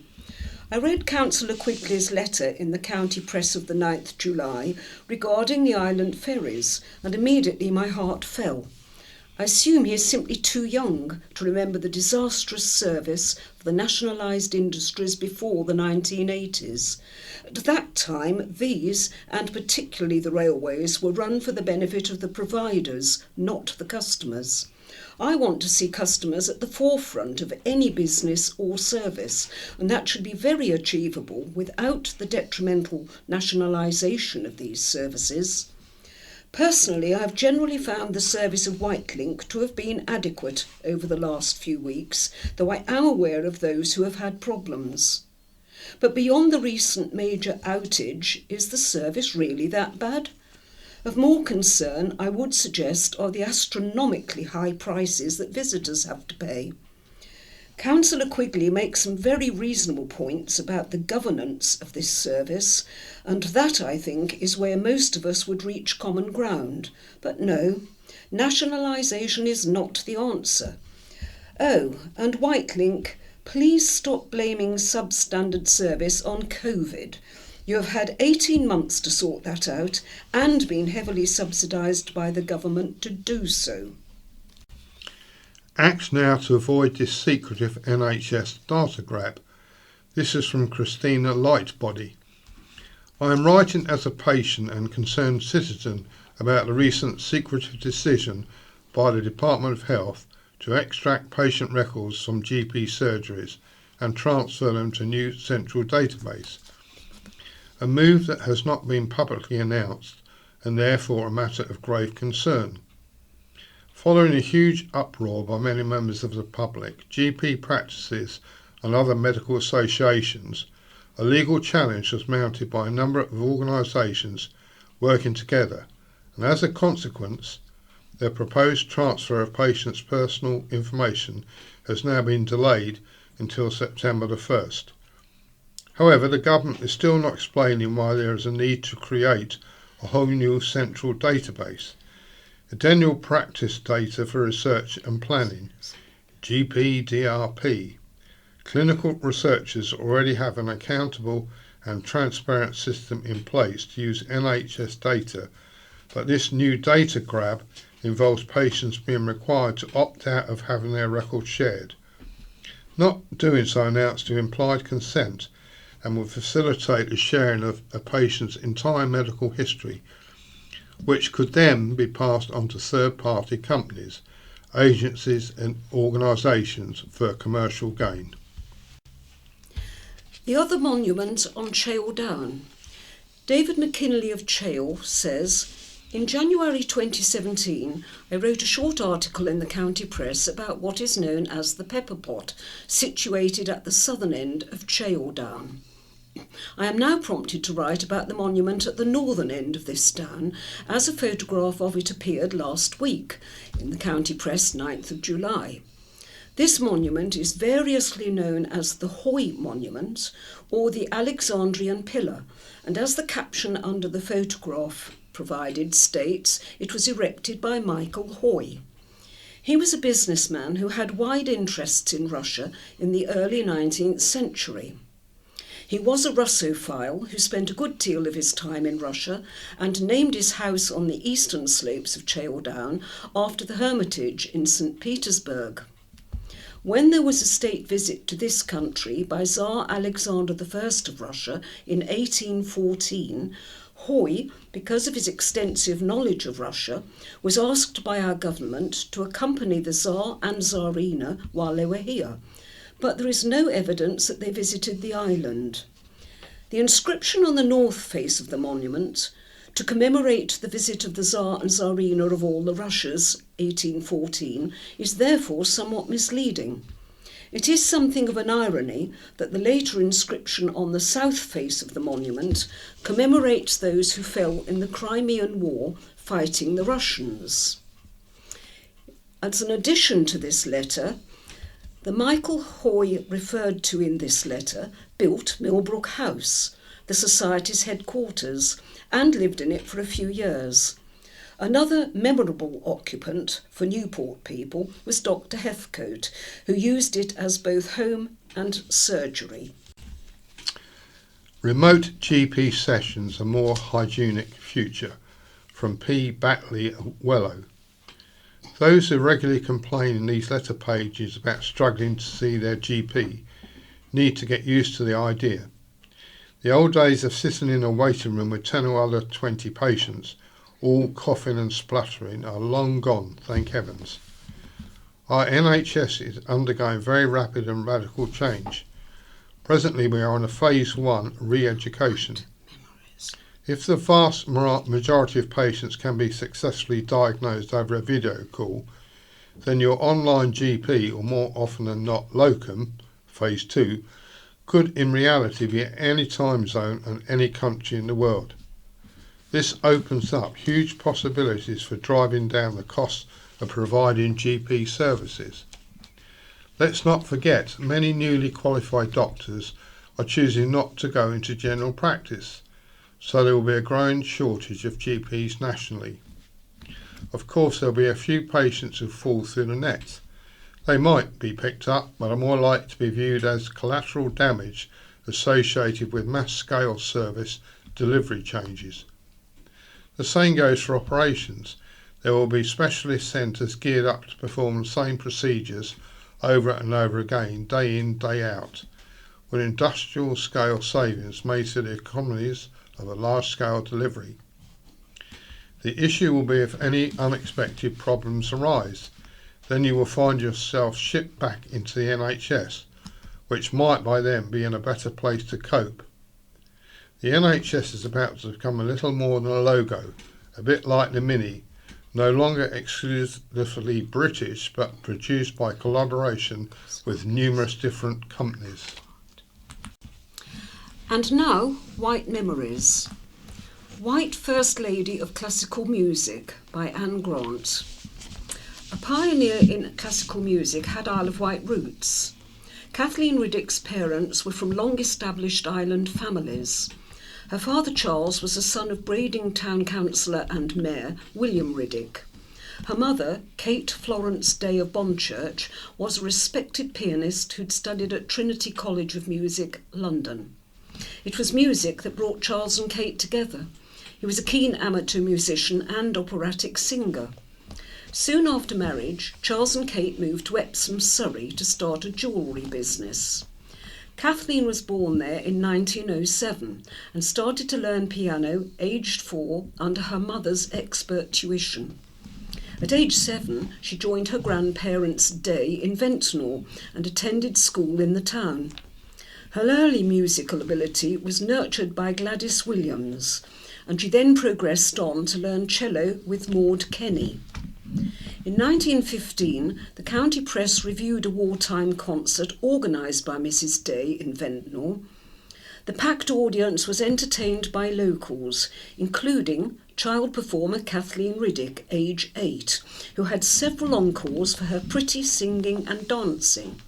I read Councillor Quigley's letter in the County Press of the 9th July regarding the island ferries, and immediately my heart fell. I assume he is simply too young to remember the disastrous service of the nationalised industries before the 1980s. At that time, these, and particularly the railways, were run for the benefit of the providers, not the customers. I want to see customers at the forefront of any business or service, and that should be very achievable without the detrimental nationalisation of these services. Personally, I have generally found the service of Wightlink to have been adequate over the last few weeks, though I am aware of those who have had problems. But beyond the recent major outage, is the service really that bad? Of more concern, I would suggest, are the astronomically high prices that visitors have to pay. Councillor Quigley makes some very reasonable points about the governance of this service, and that, I think, is where most of us would reach common ground. But no, nationalisation is not the answer. Oh, and Wightlink, Please stop blaming substandard service on COVID. You have had 18 months to sort that out and been heavily subsidised by the government to do so. Act now to avoid this secretive NHS data grab. This is from Christina Lightbody. I am writing as a patient and concerned citizen about the recent secretive decision by the Department of Health to extract patient records from GP surgeries and transfer them to a new central database. A move that has not been publicly announced and therefore a matter of grave concern. Following a huge uproar by many members of the public, GP practices and other medical associations, a legal challenge was mounted by a number of organisations working together, and as a consequence, their proposed transfer of patients' personal information has now been delayed until September the 1st. However, the government is still not explaining why there is a need to create a whole new central database. The General Practice Data for Research and Planning, GPDRP. Clinical researchers already have an accountable and transparent system in place to use NHS data, but this new data grab involves patients being required to opt out of having their records shared. Not doing so amounts to implied consent and will facilitate the sharing of a patient's entire medical history, which could then be passed on to third-party companies, agencies and organisations for commercial gain. The other monument on Chale Down. David McKinley of Chale says, in January 2017, I wrote a short article in the county press about what is known as the Pepper Pot, situated at the southern end of Chale Down. I am now prompted to write about the monument at the northern end of this down, as a photograph of it appeared last week in the county press 9th of July. This monument is variously known as the Hoy Monument or the Alexandrian Pillar, and as the caption under the photograph provided states, it was erected by Michael Hoy. He was a businessman who had wide interests in Russia in the early 19th century. He was a Russophile who spent a good deal of his time in Russia and named his house on the eastern slopes of Chale Down after the Hermitage in St. Petersburg. When there was a state visit to this country by Tsar Alexander I of Russia in 1814, Hoy, because of his extensive knowledge of Russia, was asked by our government to accompany the Tsar and Tsarina while they were here, but there is no evidence that they visited the island. The inscription on the north face of the monument, to commemorate the visit of the Tsar and Tsarina of all the Russias, 1814, is therefore somewhat misleading. It is something of an irony that the later inscription on the south face of the monument commemorates those who fell in the Crimean War fighting the Russians. As an addition to this letter, the Michael Hoy referred to in this letter built Millbrook House, the Society's headquarters, and lived in it for a few years. Another memorable occupant for Newport people was Dr. Heathcote, who used it as both home and surgery. Remote GP sessions, a more hygienic future, from P. Batley of Wellow. Those who regularly complain in these letter pages about struggling to see their GP need to get used to the idea. The old days of sitting in a waiting room with 10 or other 20 patients, all coughing and spluttering, are long gone, thank heavens. Our NHS is undergoing very rapid and radical change. Presently we are on a phase 1 re-education. If the vast majority of patients can be successfully diagnosed over a video call, then your online GP, or more often than not locum, phase 2, could in reality be at any time zone and any country in the world. This opens up huge possibilities for driving down the cost of providing GP services. Let's not forget, many newly qualified doctors are choosing not to go into general practice, so there will be a growing shortage of GPs nationally. Of course, there will be a few patients who fall through the net. They might be picked up, but are more likely to be viewed as collateral damage associated with mass-scale service delivery changes. The same goes for operations. There will be specialist centres geared up to perform the same procedures over and over again, day in, day out, with industrial scale savings made to the economies of a large-scale delivery. The issue will be if any unexpected problems arise. Then you will find yourself shipped back into the NHS, which might by then be in a better place to cope. The NHS is about to become a little more than a logo, a bit like the Mini, no longer exclusively British but produced by collaboration with numerous different companies. And now, Wight Memories. Wight First Lady of Classical Music by Anne Grant. A pioneer in classical music had Isle of Wight roots. Kathleen Riddick's parents were from long-established island families. Her father Charles was the son of Brading Town Councillor and Mayor William Riddick. Her mother, Kate Florence Day of Bonchurch, was a respected pianist who'd studied at Trinity College of Music, London. It was music that brought Charles and Kate together. He was a keen amateur musician and operatic singer. Soon after marriage, Charles and Kate moved to Epsom, Surrey to start a jewellery business. Kathleen was born there in 1907 and started to learn piano aged 4 under her mother's expert tuition. At age 7, she joined her grandparents' day in Ventnor and attended school in the town. Her early musical ability was nurtured by Gladys Williams, and she then progressed on to learn cello with Maud Kenny. In 1915, the county press reviewed a wartime concert organised by Mrs. Day in Ventnor. The packed audience was entertained by locals, including child performer Kathleen Riddick, age 8, who had several encores for her pretty singing and dancing.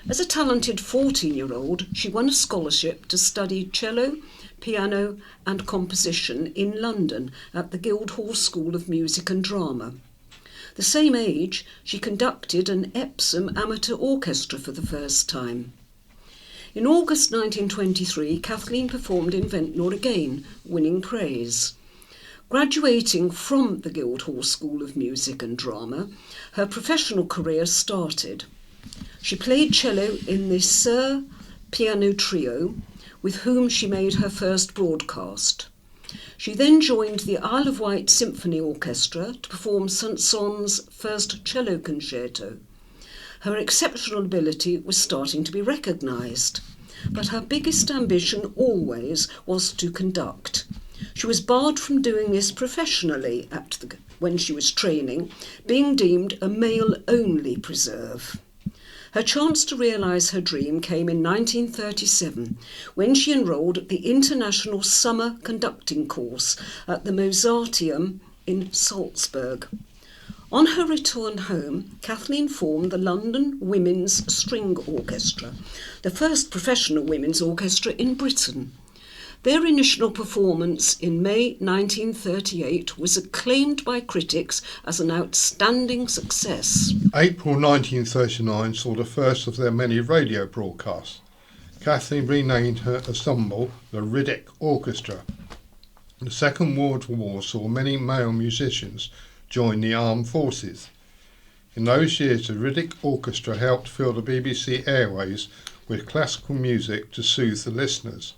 As a talented 14-year-old, she won a scholarship to study cello, piano and composition in London at the Guildhall School of Music and Drama. The same age, she conducted an Epsom amateur orchestra for the first time. In August 1923, Kathleen performed in Ventnor again, winning praise. Graduating from the Guildhall School of Music and Drama, her professional career started. She played cello in the Sir Piano Trio, with whom she made her first broadcast. She then joined the Isle of Wight Symphony Orchestra to perform Saint-Saëns' first cello concerto. Her exceptional ability was starting to be recognised, but her biggest ambition always was to conduct. She was barred from doing this professionally when she was training, being deemed a male-only preserve. Her chance to realise her dream came in 1937, when she enrolled at the International Summer Conducting Course at the Mozarteum in Salzburg. On her return home, Kathleen formed the London Women's String Orchestra, the first professional women's orchestra in Britain. Their initial performance in May 1938 was acclaimed by critics as an outstanding success. April 1939 saw the first of their many radio broadcasts. Kathleen renamed her ensemble the Riddick Orchestra. The Second World War saw many male musicians join the armed forces. In those years, the Riddick Orchestra helped fill the BBC airways with classical music to soothe the listeners.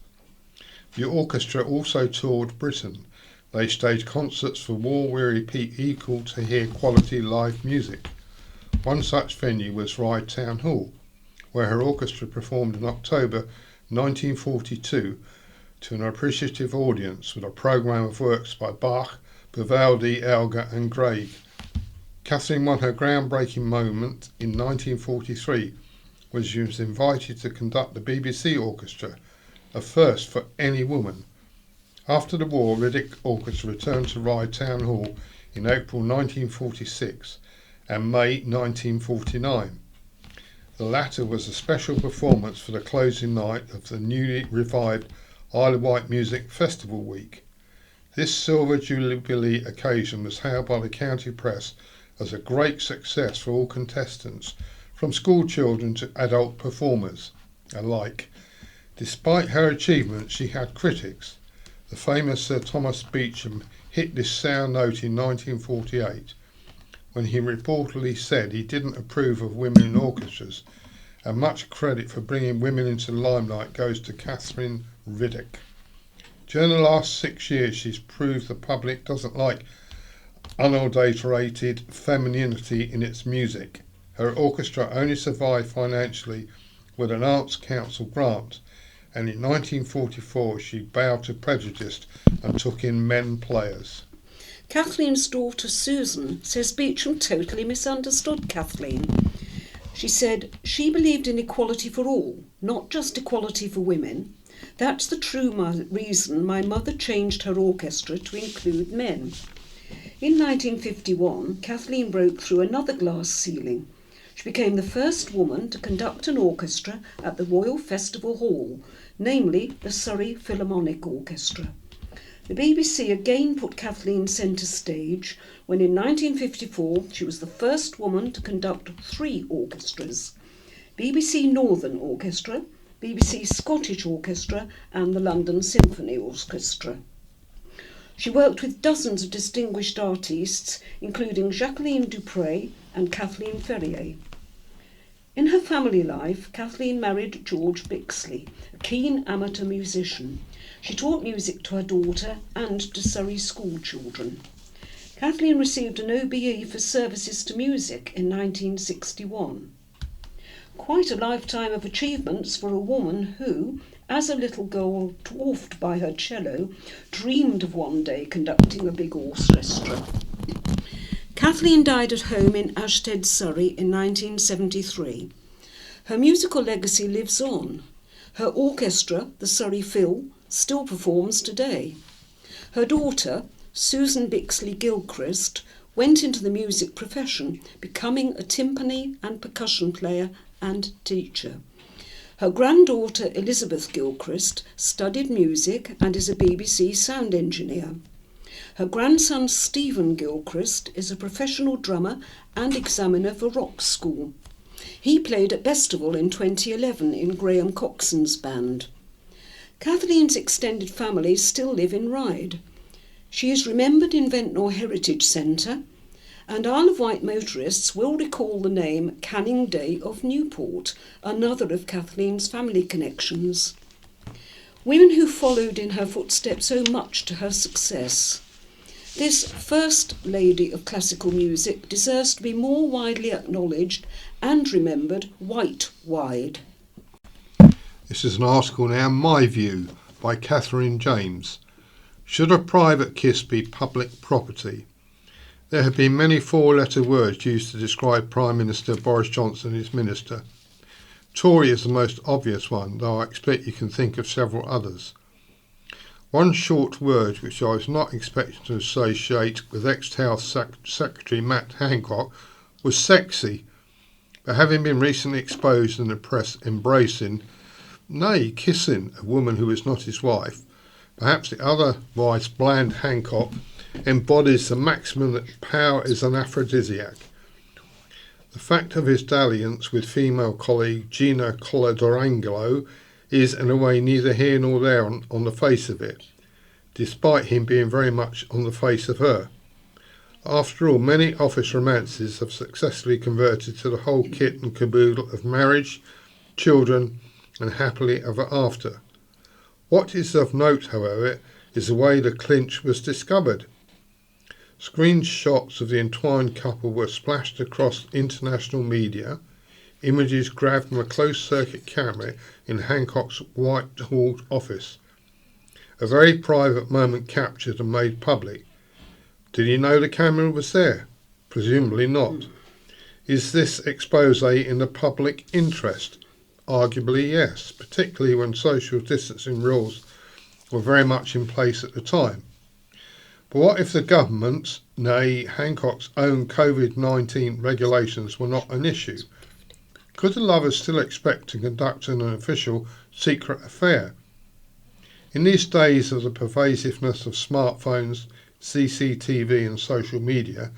The orchestra also toured Britain. They staged concerts for war-weary people to hear quality live music. One such venue was Ryde Town Hall, where her orchestra performed in October 1942 to an appreciative audience with a programme of works by Bach, Vivaldi, Elgar and Grieg. Kathleen won her groundbreaking moment in 1943 when she was invited to conduct the BBC orchestra, a first for any woman. After the war, Riddick Orchestra returned to Ryde Town Hall in April 1946 and May 1949. The latter was a special performance for the closing night of the newly revived Isle of Wight Music Festival Week. This Silver Jubilee occasion was hailed by the county press as a great success for all contestants, from school children to adult performers alike. Despite her achievements, she had critics. The famous Sir Thomas Beecham hit this sour note in 1948 when he reportedly said he didn't approve of women in orchestras, and much credit for bringing women into the limelight goes to Catherine Riddick. During the last 6 years, she's proved the public doesn't like unadulterated femininity in its music. Her orchestra only survived financially with an Arts Council grant, and in 1944 she bowed to prejudice and took in men players. Kathleen's daughter Susan says Beecham totally misunderstood Kathleen. She said she believed in equality for all, not just equality for women. That's the true reason my mother changed her orchestra to include men. In 1951, Kathleen broke through another glass ceiling. She became the first woman to conduct an orchestra at the Royal Festival Hall, namely the Surrey Philharmonic Orchestra. The BBC again put Kathleen centre stage when in 1954 she was the first woman to conduct 3 orchestras: BBC Northern Orchestra, BBC Scottish Orchestra and the London Symphony Orchestra. She worked with dozens of distinguished artists, including Jacqueline Dupre and Kathleen Ferrier. In her family life, Kathleen married George Bixley, a keen amateur musician. She taught music to her daughter and to Surrey school children. Kathleen received an OBE for services to music in 1961. Quite a lifetime of achievements for a woman who, as a little girl dwarfed by her cello, dreamed of one day conducting a big orchestra. Kathleen died at home in Ashted, Surrey in 1973. Her musical legacy lives on. Her orchestra, the Surrey Phil, still performs today. Her daughter, Susan Bixley Gilchrist, went into the music profession, becoming a timpani and percussion player and teacher. Her granddaughter Elizabeth Gilchrist studied music and is a BBC sound engineer. Her grandson Stephen Gilchrist is a professional drummer and examiner for Rock School. He played at Festival in 2011 in Graham Coxon's band. Kathleen's extended family still live in Ryde. She is remembered in Ventnor Heritage Centre, and Isle of Wight motorists will recall the name Canning Day of Newport, another of Kathleen's family connections. Women who followed in her footsteps owe much to her success. This first lady of classical music deserves to be more widely acknowledged and remembered Wight-wide. This is an article now, My View, by Catherine James. Should a private kiss be public property? There have been many 4-letter words used to describe Prime Minister Boris Johnson and his minister. Tory is the most obvious one, though I expect you can think of several others. One short word which I was not expecting to associate with ex-Health Secretary Matt Hancock was sexy, but having been recently exposed in the press embracing, nay, kissing a woman who is not his wife, perhaps the otherwise bland Hancock embodies the maximum that power is an aphrodisiac. The fact of his dalliance with female colleague Gina Coladorangelo is in a way neither here nor there on the face of it, despite him being very much on the face of her. After all, many office romances have successfully converted to the whole kit and caboodle of marriage, children and happily ever after. What is of note, however, is the way the clinch was discovered. Screenshots of the entwined couple were splashed across international media, images grabbed from a closed-circuit camera in Hancock's Whitehall office. A very private moment captured and made public. Did he know the camera was there? Presumably not. Is this expose in the public interest? Arguably yes, particularly when social distancing rules were very much in place at the time. But what if the government's, nay, Hancock's own COVID-19 regulations were not an issue? Could the lovers still expect to conduct an official secret affair? In these days of the pervasiveness of smartphones, CCTV and social media,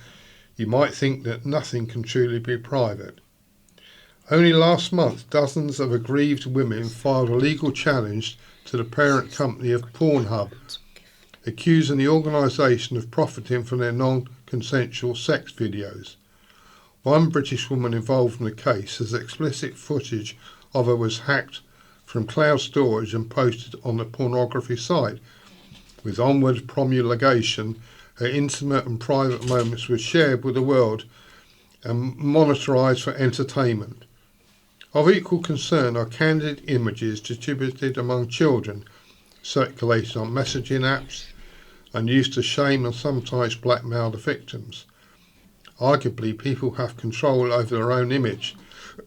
you might think that nothing can truly be private. Only last month, dozens of aggrieved women filed a legal challenge to the parent company of Pornhub, accusing the organisation of profiting from their non-consensual sex videos. One British woman involved in the case says explicit footage of her was hacked from cloud storage and posted on the pornography site. With onward promulgation, her intimate and private moments were shared with the world and monitorised for entertainment. Of equal concern are candid images distributed among children, circulated on messaging apps, and used to shame and sometimes blackmail the victims. Arguably, people have control over their own image.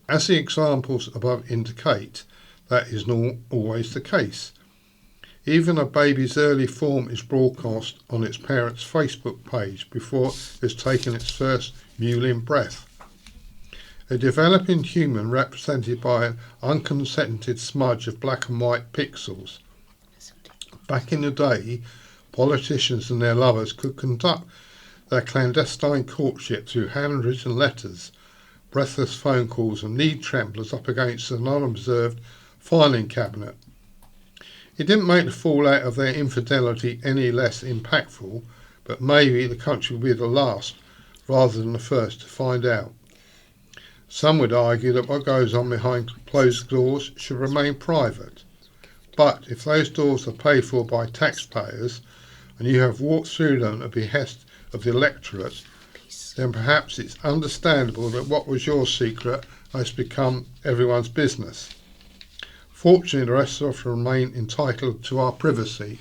As the examples above indicate, that is not always the case. Even a baby's early form is broadcast on its parent's Facebook page before it's taken its first mewling breath. A developing human represented by an unconsented smudge of black and white pixels. Back in the day, politicians and their lovers could conduct their clandestine courtship through handwritten letters, breathless phone calls and knee tremblers up against an unobserved filing cabinet. It didn't make the fallout of their infidelity any less impactful, but maybe the country would be the last rather than the first to find out. Some would argue that what goes on behind closed doors should remain private. But if those doors are paid for by taxpayers and you have walked through them at the behest of the electorate, then perhaps it's understandable that what was your secret has become everyone's business. Fortunately, the rest of us remain entitled to our privacy.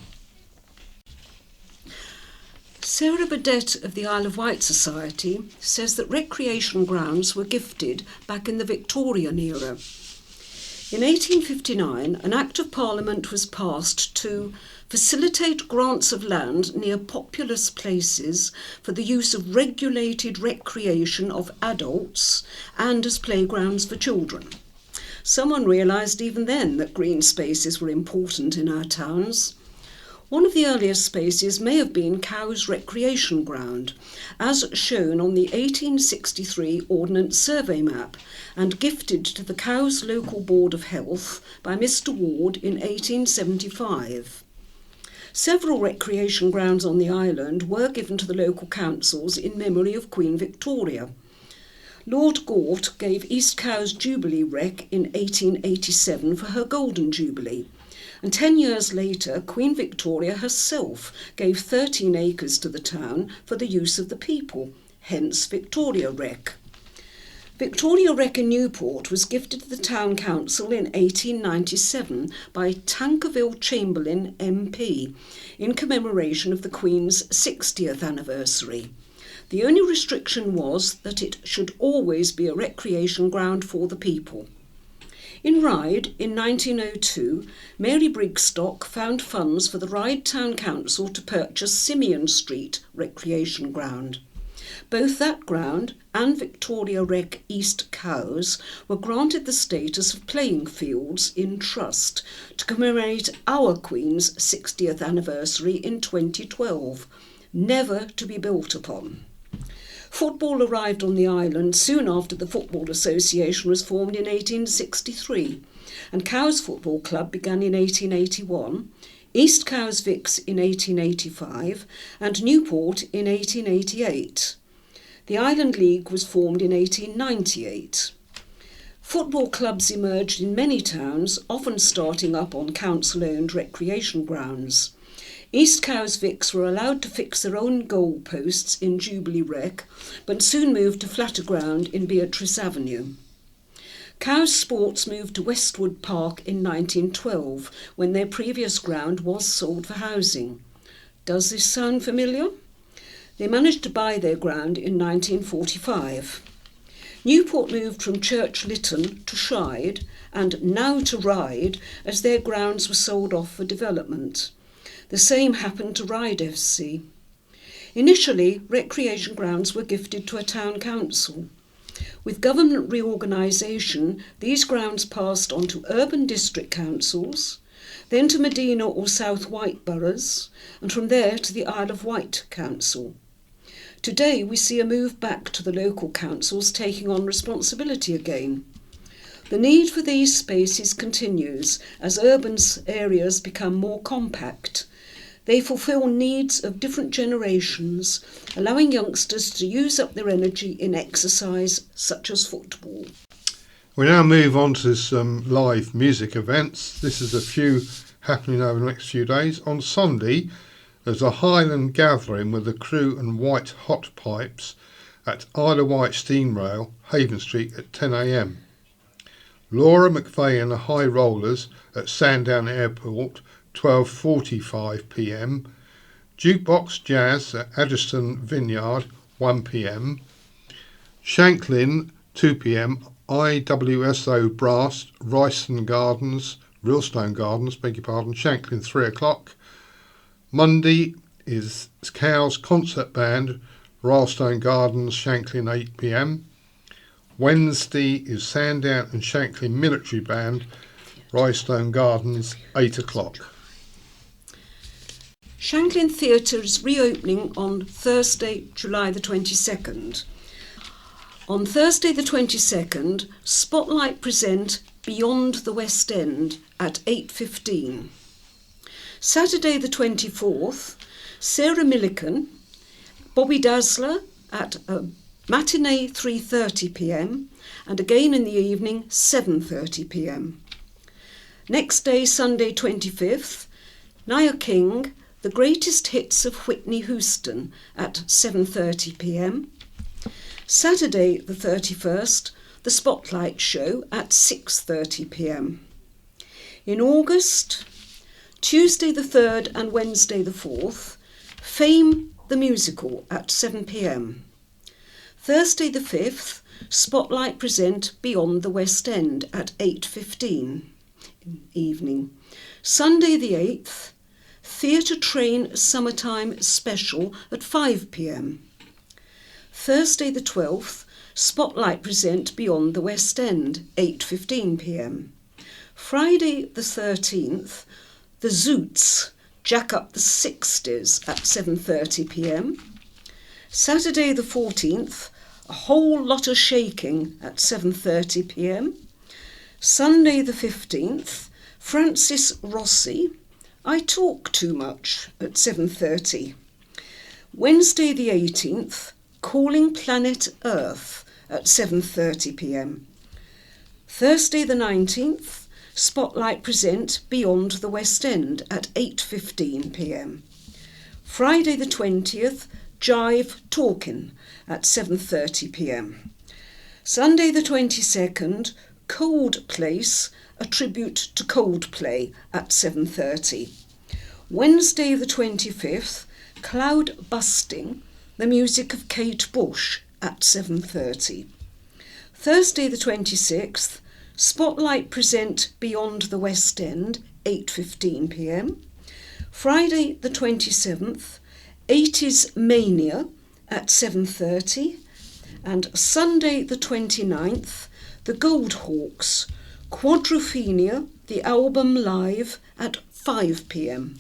Sarah Burdett of the Isle of Wight Society says that recreation grounds were gifted back in the Victorian era. In 1859, an Act of Parliament was passed to facilitate grants of land near populous places for the use of regulated recreation of adults and as playgrounds for children. Someone realised even then that green spaces were important in our towns. One of the earliest spaces may have been Cowes Recreation Ground, as shown on the 1863 Ordnance Survey map and gifted to the Cowes Local Board of Health by Mr Ward in 1875. Several recreation grounds on the island were given to the local councils in memory of Queen Victoria. Lord Gort gave East Cowes Jubilee Rec in 1887 for her Golden Jubilee, and 10 years later Queen Victoria herself gave 13 acres to the town for the use of the people, hence Victoria Rec. Victoria Rec in Newport was gifted to the Town Council in 1897 by Tankerville Chamberlain MP in commemoration of the Queen's 60th anniversary. The only restriction was that it should always be a recreation ground for the people. In Ryde, in 1902, Mary Brigstock found funds for the Ryde Town Council to purchase Simeon Street Recreation Ground. Both that ground and Victoria Rec East Cowes were granted the status of playing fields in trust to commemorate our Queen's 60th anniversary in 2012, never to be built upon. Football arrived on the island soon after the Football Association was formed in 1863, and Cowes Football Club began in 1881, East Cowes Vicks in 1885, and Newport in 1888. The Island League was formed in 1898. Football clubs emerged in many towns, often starting up on council-owned recreation grounds. East Cowes Vicks were allowed to fix their own goal posts in Jubilee Rec, but soon moved to flatter ground in Beatrice Avenue. Cowes Sports moved to Westwood Park in 1912, when their previous ground was sold for housing. Does this sound familiar? They managed to buy their ground in 1945. Newport moved from Church Lytton to Shide, and now to Ryde, as their grounds were sold off for development. The same happened to Ryde FC. Initially, recreation grounds were gifted to a town council. With government reorganisation, these grounds passed on to urban district councils, then to Medina or South Wight boroughs, and from there to the Isle of Wight Council. Today we see a move back to the local councils taking on responsibility again. The need for these spaces continues as urban areas become more compact. They fulfil needs of different generations, allowing youngsters to use up their energy in exercise such as football. We now move on to some live music events. This is a few happening over the next few days. On Sunday, there's a Highland gathering with the Crew and Wight Hot Pipes at Isle of Wight Steam Rail, Haven Street at 10 a.m. Laura McVeigh and the High Rollers at Sandown Airport, 12:45 p.m. Jukebox Jazz at Addiston Vineyard, 1 p.m. Shanklin, 2 p.m. IWSO Brass, Rylstone Gardens, Shanklin, 3 o'clock. Monday is Cowes Concert Band, Rylstone Gardens, Shanklin, 8 p.m. Wednesday is Sandown and Shanklin Military Band, Rylstone Gardens, 8 o'clock. Shanklin Theatre is reopening on Thursday, July the 22nd. On Thursday the 22nd, Spotlight present Beyond the West End at 8:15. Saturday the 24th, Sarah Millican, Bobby Dazzler at a matinee 3:30 p.m. and again in the evening 7:30 p.m. Next day, Sunday 25th, Nia King, The Greatest Hits of Whitney Houston at 7:30 p.m. Saturday the 31st, The Spotlight Show at 6:30 p.m. In August, Tuesday the 3rd and Wednesday the 4th, Fame the Musical at 7 p.m. Thursday the 5th, Spotlight present Beyond the West End at 8:15 evening. Sunday the 8th, Theatre Train Summertime Special at 5 p.m. Thursday the 12th, Spotlight present Beyond the West End, 8:15 p.m. Friday the 13th, The Zoots Jack Up the 60s at 7:30 p.m. Saturday the 14th, A Whole Lot of Shaking at 7:30 p.m. Sunday the 15th, Francis Rossi, I Talk Too Much at 7:30. Wednesday the 18th, Calling Planet Earth at 7:30 p.m. Thursday the 19th, Spotlight present Beyond the West End at 8:15 p.m. Friday the 20th, Jive Talkin' at 7:30 p.m. Sunday the 22nd, Cold Place, a tribute to Coldplay at 7:30. Wednesday the 25th, Cloud Busting, the music of Kate Bush at 7:30. Thursday the 26th, Spotlight present Beyond the West End, 8:15 p.m. Friday the 27th, 80s Mania at 7:30. And Sunday the 29th, The Goldhawks, Quadrophenia, the album live at 5 p.m.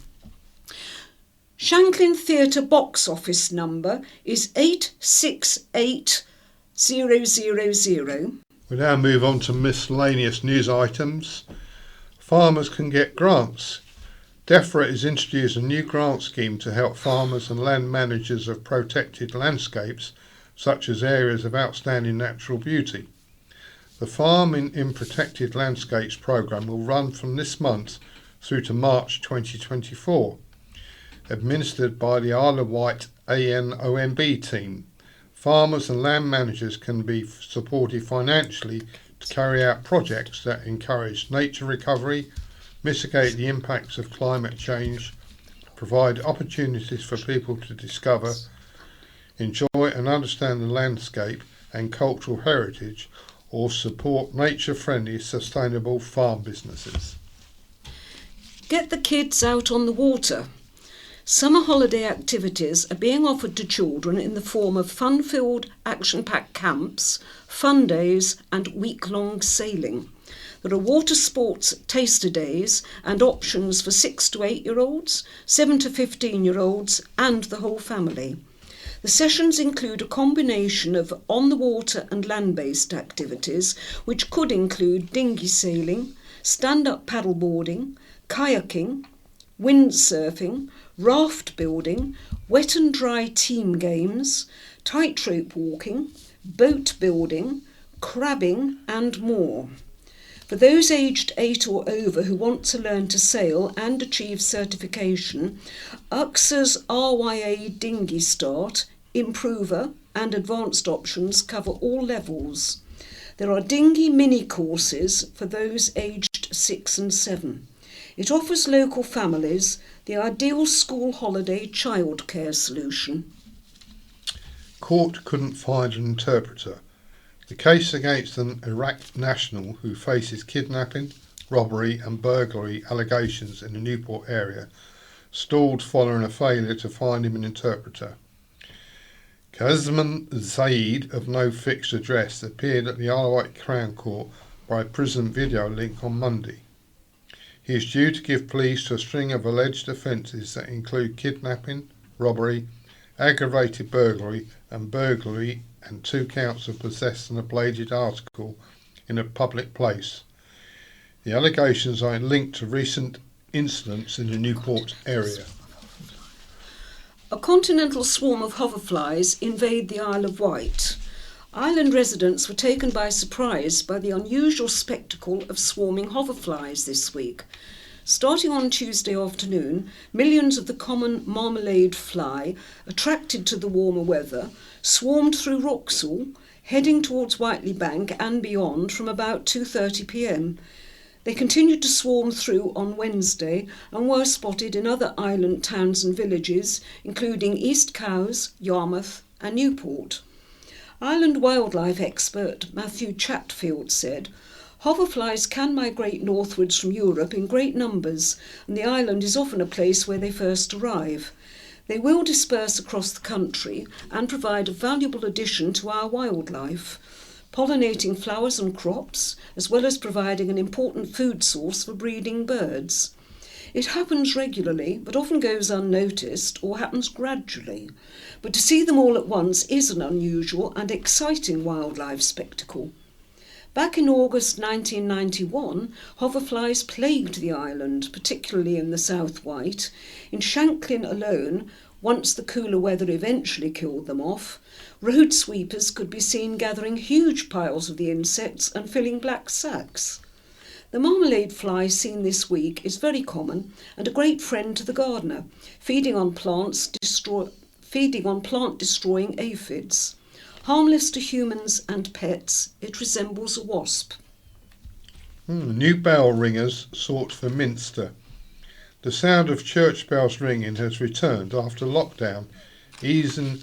Shanklin Theatre box office number is 868000. We now move on to miscellaneous news items. Farmers can get grants. DEFRA has introduced a new grant scheme to help farmers and land managers of protected landscapes, such as areas of outstanding natural beauty. The Farming in Protected Landscapes programme will run from this month through to March 2024. Administered by the Isle of Wight ANOMB team, farmers and land managers can be supported financially to carry out projects that encourage nature recovery, mitigate the impacts of climate change, provide opportunities for people to discover, enjoy and understand the landscape and cultural heritage, or support nature-friendly, sustainable farm businesses. Get the kids out on the water. Summer holiday activities are being offered to children in the form of fun-filled, action-packed camps, fun days and week-long sailing. There are water sports taster days and options for 6 to 8-year-olds, 7 to 15-year-olds and the whole family. The sessions include a combination of on-the-water and land-based activities, which could include dinghy sailing, stand-up paddleboarding, kayaking, windsurfing, raft building, wet and dry team games, tightrope walking, boat building, crabbing and more. For those aged 8 or over who want to learn to sail and achieve certification, UXA's RYA Dinghy Start, Improver and Advanced options cover all levels. There are dinghy mini courses for those aged 6 and 7. It offers local families the ideal school holiday childcare solution. Court couldn't find an interpreter. The case against an Iraq national who faces kidnapping, robbery and burglary allegations in the Newport area stalled following a failure to find him an interpreter. Kazman Zaid, of no fixed address, appeared at the Isle of Wight Crown Court by prison video link on Monday. He is due to give pleas to a string of alleged offences that include kidnapping, robbery, aggravated burglary and 2 counts of possessing a bladed article in a public place. The allegations are linked to recent incidents in the Newport area. A continental swarm of hoverflies invade the Isle of Wight. Island residents were taken by surprise by the unusual spectacle of swarming hoverflies this week. Starting on Tuesday afternoon, millions of the common marmalade fly, attracted to the warmer weather, swarmed through Wroxall, heading towards Whiteley Bank and beyond from about 2:30 p.m. They continued to swarm through on Wednesday and were spotted in other island towns and villages, including East Cowes, Yarmouth and Newport. Island wildlife expert Matthew Chatfield said, "Hoverflies can migrate northwards from Europe in great numbers, and the island is often a place where they first arrive. They will disperse across the country and provide a valuable addition to our wildlife, pollinating flowers and crops, as well as providing an important food source for breeding birds. It happens regularly, but often goes unnoticed or happens gradually. But to see them all at once is an unusual and exciting wildlife spectacle." Back in August 1991, hoverflies plagued the island, particularly in the South Wight. In Shanklin alone, once the cooler weather eventually killed them off, road sweepers could be seen gathering huge piles of the insects and filling black sacks. The marmalade fly seen this week is very common and a great friend to the gardener, feeding on plant-destroying aphids. Harmless to humans and pets, it resembles a wasp. New bell ringers sought for Minster. The sound of church bells ringing has returned after lockdown, easing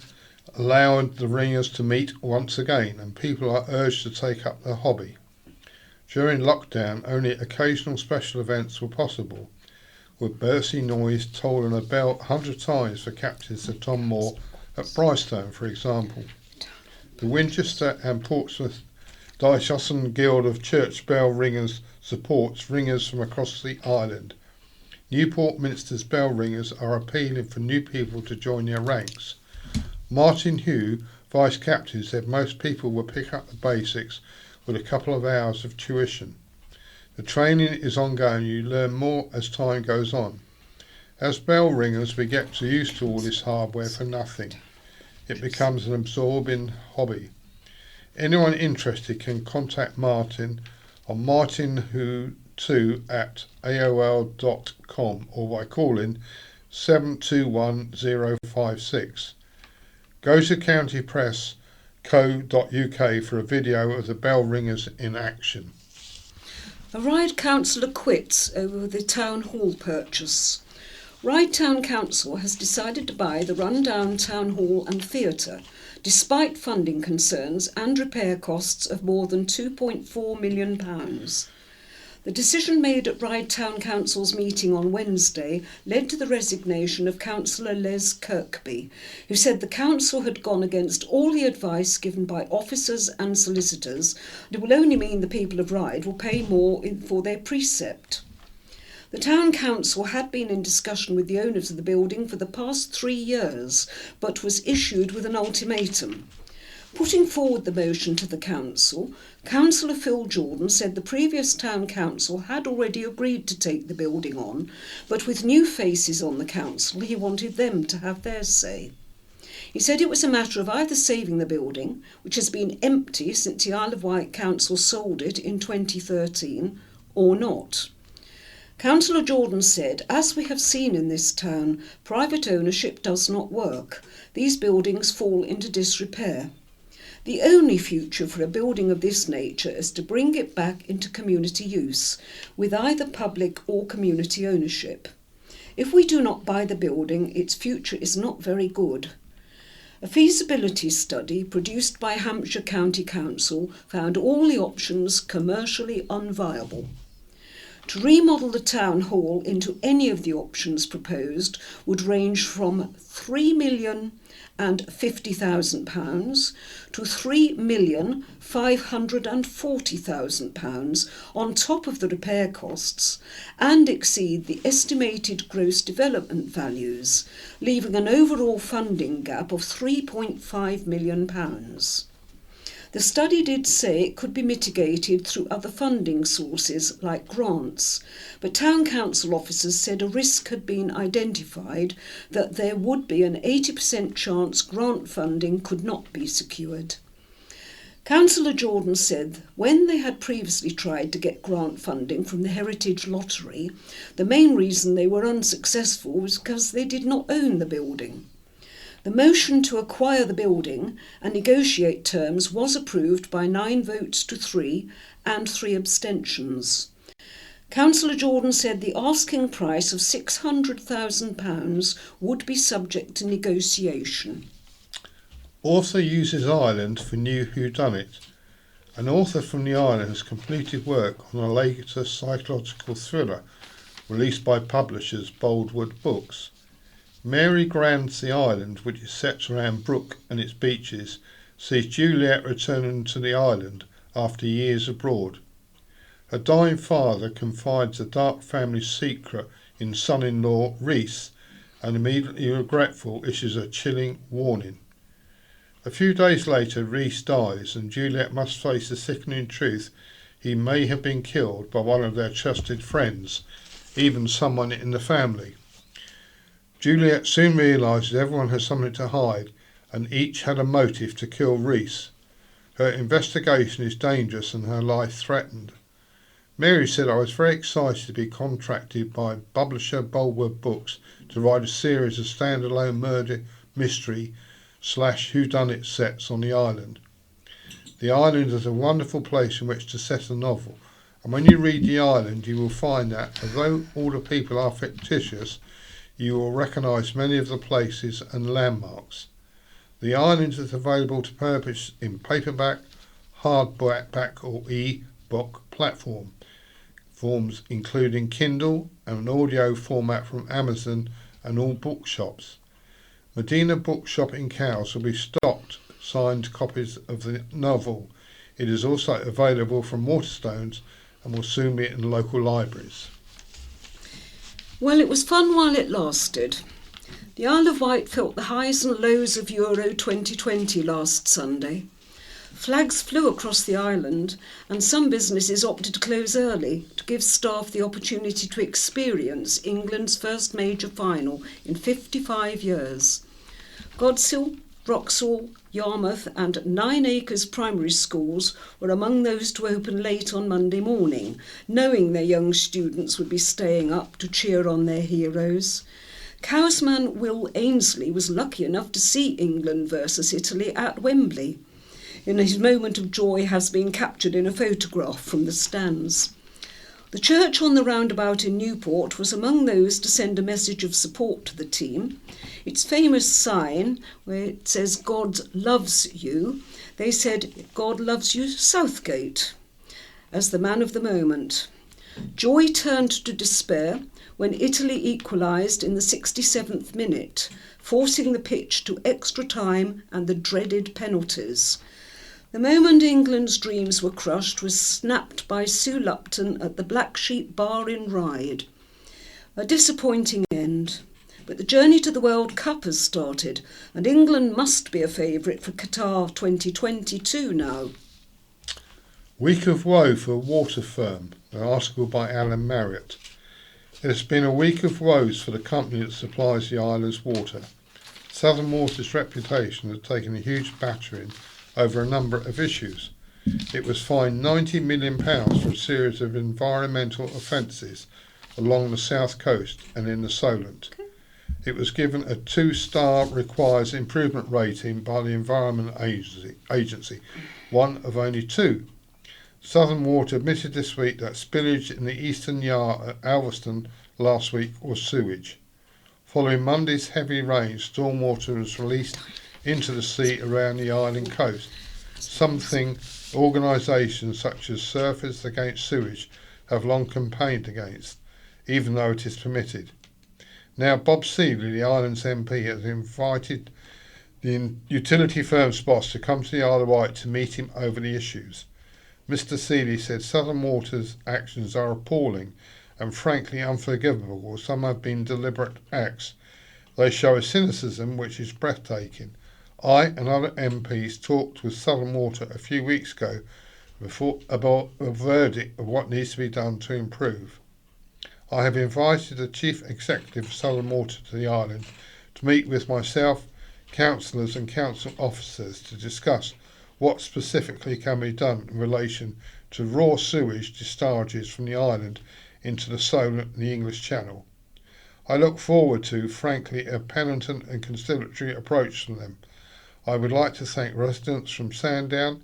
allowed the ringers to meet once again, and people are urged to take up the hobby. During lockdown, only occasional special events were possible, with bursty noise tolling a bell 100 times for Captain Sir Tom Moore at Brightstone, for example. The Winchester and Portsmouth Diocesan Guild of Church Bell Ringers supports ringers from across the island. Newport Minster's bell ringers are appealing for new people to join their ranks. Martin Hugh, Vice Captain, said most people will pick up the basics with a couple of hours of tuition. The training is ongoing, you learn more as time goes on. As bell ringers, we get used to all this hardware for nothing. It becomes an absorbing hobby. Anyone interested can contact Martin on martinwho2@aol.com or by calling 721056. Go to countypress.co.uk for a video of the bell ringers in action. A Ryde councillor quits over the town hall purchase. Ryde Town Council has decided to buy the run-down town hall and theatre, despite funding concerns and repair costs of more than £2.4 million. The decision made at Ryde Town Council's meeting on Wednesday led to the resignation of Councillor Les Kirkby, who said the council had gone against all the advice given by officers and solicitors, and it will only mean the people of Ryde will pay more for their precept. The town council had been in discussion with the owners of the building for the past 3 years, but was issued with an ultimatum. Putting forward the motion to the council, Councillor Phil Jordan said the previous town council had already agreed to take the building on, but with new faces on the council, he wanted them to have their say. He said it was a matter of either saving the building, which has been empty since the Isle of Wight Council sold it in 2013, or not. Councillor Jordan said, as we have seen in this town, private ownership does not work. These buildings fall into disrepair. The only future for a building of this nature is to bring it back into community use, with either public or community ownership. If we do not buy the building, its future is not very good. A feasibility study produced by Hampshire County Council found all the options commercially unviable. To remodel the town hall into any of the options proposed would range from £3,050,000 to £3,540,000 on top of the repair costs, and exceed the estimated gross development values, leaving an overall funding gap of £3.5 million. The study did say it could be mitigated through other funding sources like grants, but town council officers said a risk had been identified that there would be an 80% chance grant funding could not be secured. Councillor Jordan said when they had previously tried to get grant funding from the Heritage Lottery, the main reason they were unsuccessful was because they did not own the building. The motion to acquire the building and negotiate terms was approved by 9 votes to 3 and 3 abstentions. Councillor Jordan said the asking price of £600,000 would be subject to negotiation. Author uses island for new whodunit. An author from the island has completed work on a later psychological thriller released by publishers Boldwood Books. Mary Grant's The Island, which is set around Brooke and its beaches, sees Juliet returning to the island after years abroad. Her dying father confides a dark family secret in son-in-law Rhys, and immediately regretful issues a chilling warning. A few days later Rhys dies and Juliet must face the sickening truth he may have been killed by one of their trusted friends, even someone in the family. Juliet soon realises everyone has something to hide and each had a motive to kill Rhys. Her investigation is dangerous and her life threatened. Mary said, I was very excited to be contracted by publisher Boldwood Books to write a series of standalone murder mystery / whodunit sets on the island. The island is a wonderful place in which to set a novel, and when you read The Island you will find that, although all the people are fictitious, you will recognise many of the places and landmarks. The Island is available to purchase in paperback, hardback or e-book platforms, including Kindle and an audio format from Amazon and all bookshops. Medina Bookshop in Cowes will be stocked signed copies of the novel. It is also available from Waterstones and will soon be in local libraries. Well, it was fun while it lasted. The Isle of Wight felt the highs and lows of Euro 2020 last Sunday. Flags flew across the island and some businesses opted to close early to give staff the opportunity to experience England's first major final in 55 years. Godsill, Wroxall, Yarmouth and 9 Acres primary schools were among those to open late on Monday morning, knowing their young students would be staying up to cheer on their heroes. Cowsman Will Ainsley was lucky enough to see England versus Italy at Wembley. His moment of joy has been captured in a photograph from the stands. The church on the roundabout in Newport was among those to send a message of support to the team. Its famous sign, where it says God loves you, they said God loves you Southgate, as the man of the moment. Joy turned to despair when Italy equalised in the 67th minute, forcing the pitch to extra time and the dreaded penalties. The moment England's dreams were crushed was snapped by Sue Lupton at the Black Sheep Bar in Ryde. A disappointing end. But the journey to the World Cup has started, and England must be a favourite for Qatar 2022 now. Week of woe for water firm, an article by Alan Marriott. It has been a week of woes for the company that supplies the island's water. Southern Water's reputation has taken a huge battering over a number of issues. It was fined £90 million for a series of environmental offences along the south coast and in the Solent. It was given a 2-star requires improvement rating by the Environment Agency, one of only 2. Southern Water admitted this week that spillage in the eastern yard at Alveston last week was sewage. Following Monday's heavy rain, stormwater was released into the sea around the island coast, something organisations such as Surfers Against Sewage have long campaigned against, even though it is permitted. Now Bob Seeley, the island's MP, has invited the utility firm's boss to come to the Isle of Wight to meet him over the issues. Mr. Seeley said Southern Water's actions are appalling and frankly unforgivable. Some have been deliberate acts. They show a cynicism which is breathtaking. I and other MPs talked with Southern Water a few weeks ago about a verdict of what needs to be done to improve. I have invited the Chief Executive of Southern Water to the island to meet with myself, councillors and council officers to discuss what specifically can be done in relation to raw sewage discharges from the island into the Solent and the English Channel. I look forward to, frankly, a penitent and conciliatory approach from them. I would like to thank residents from Sandown,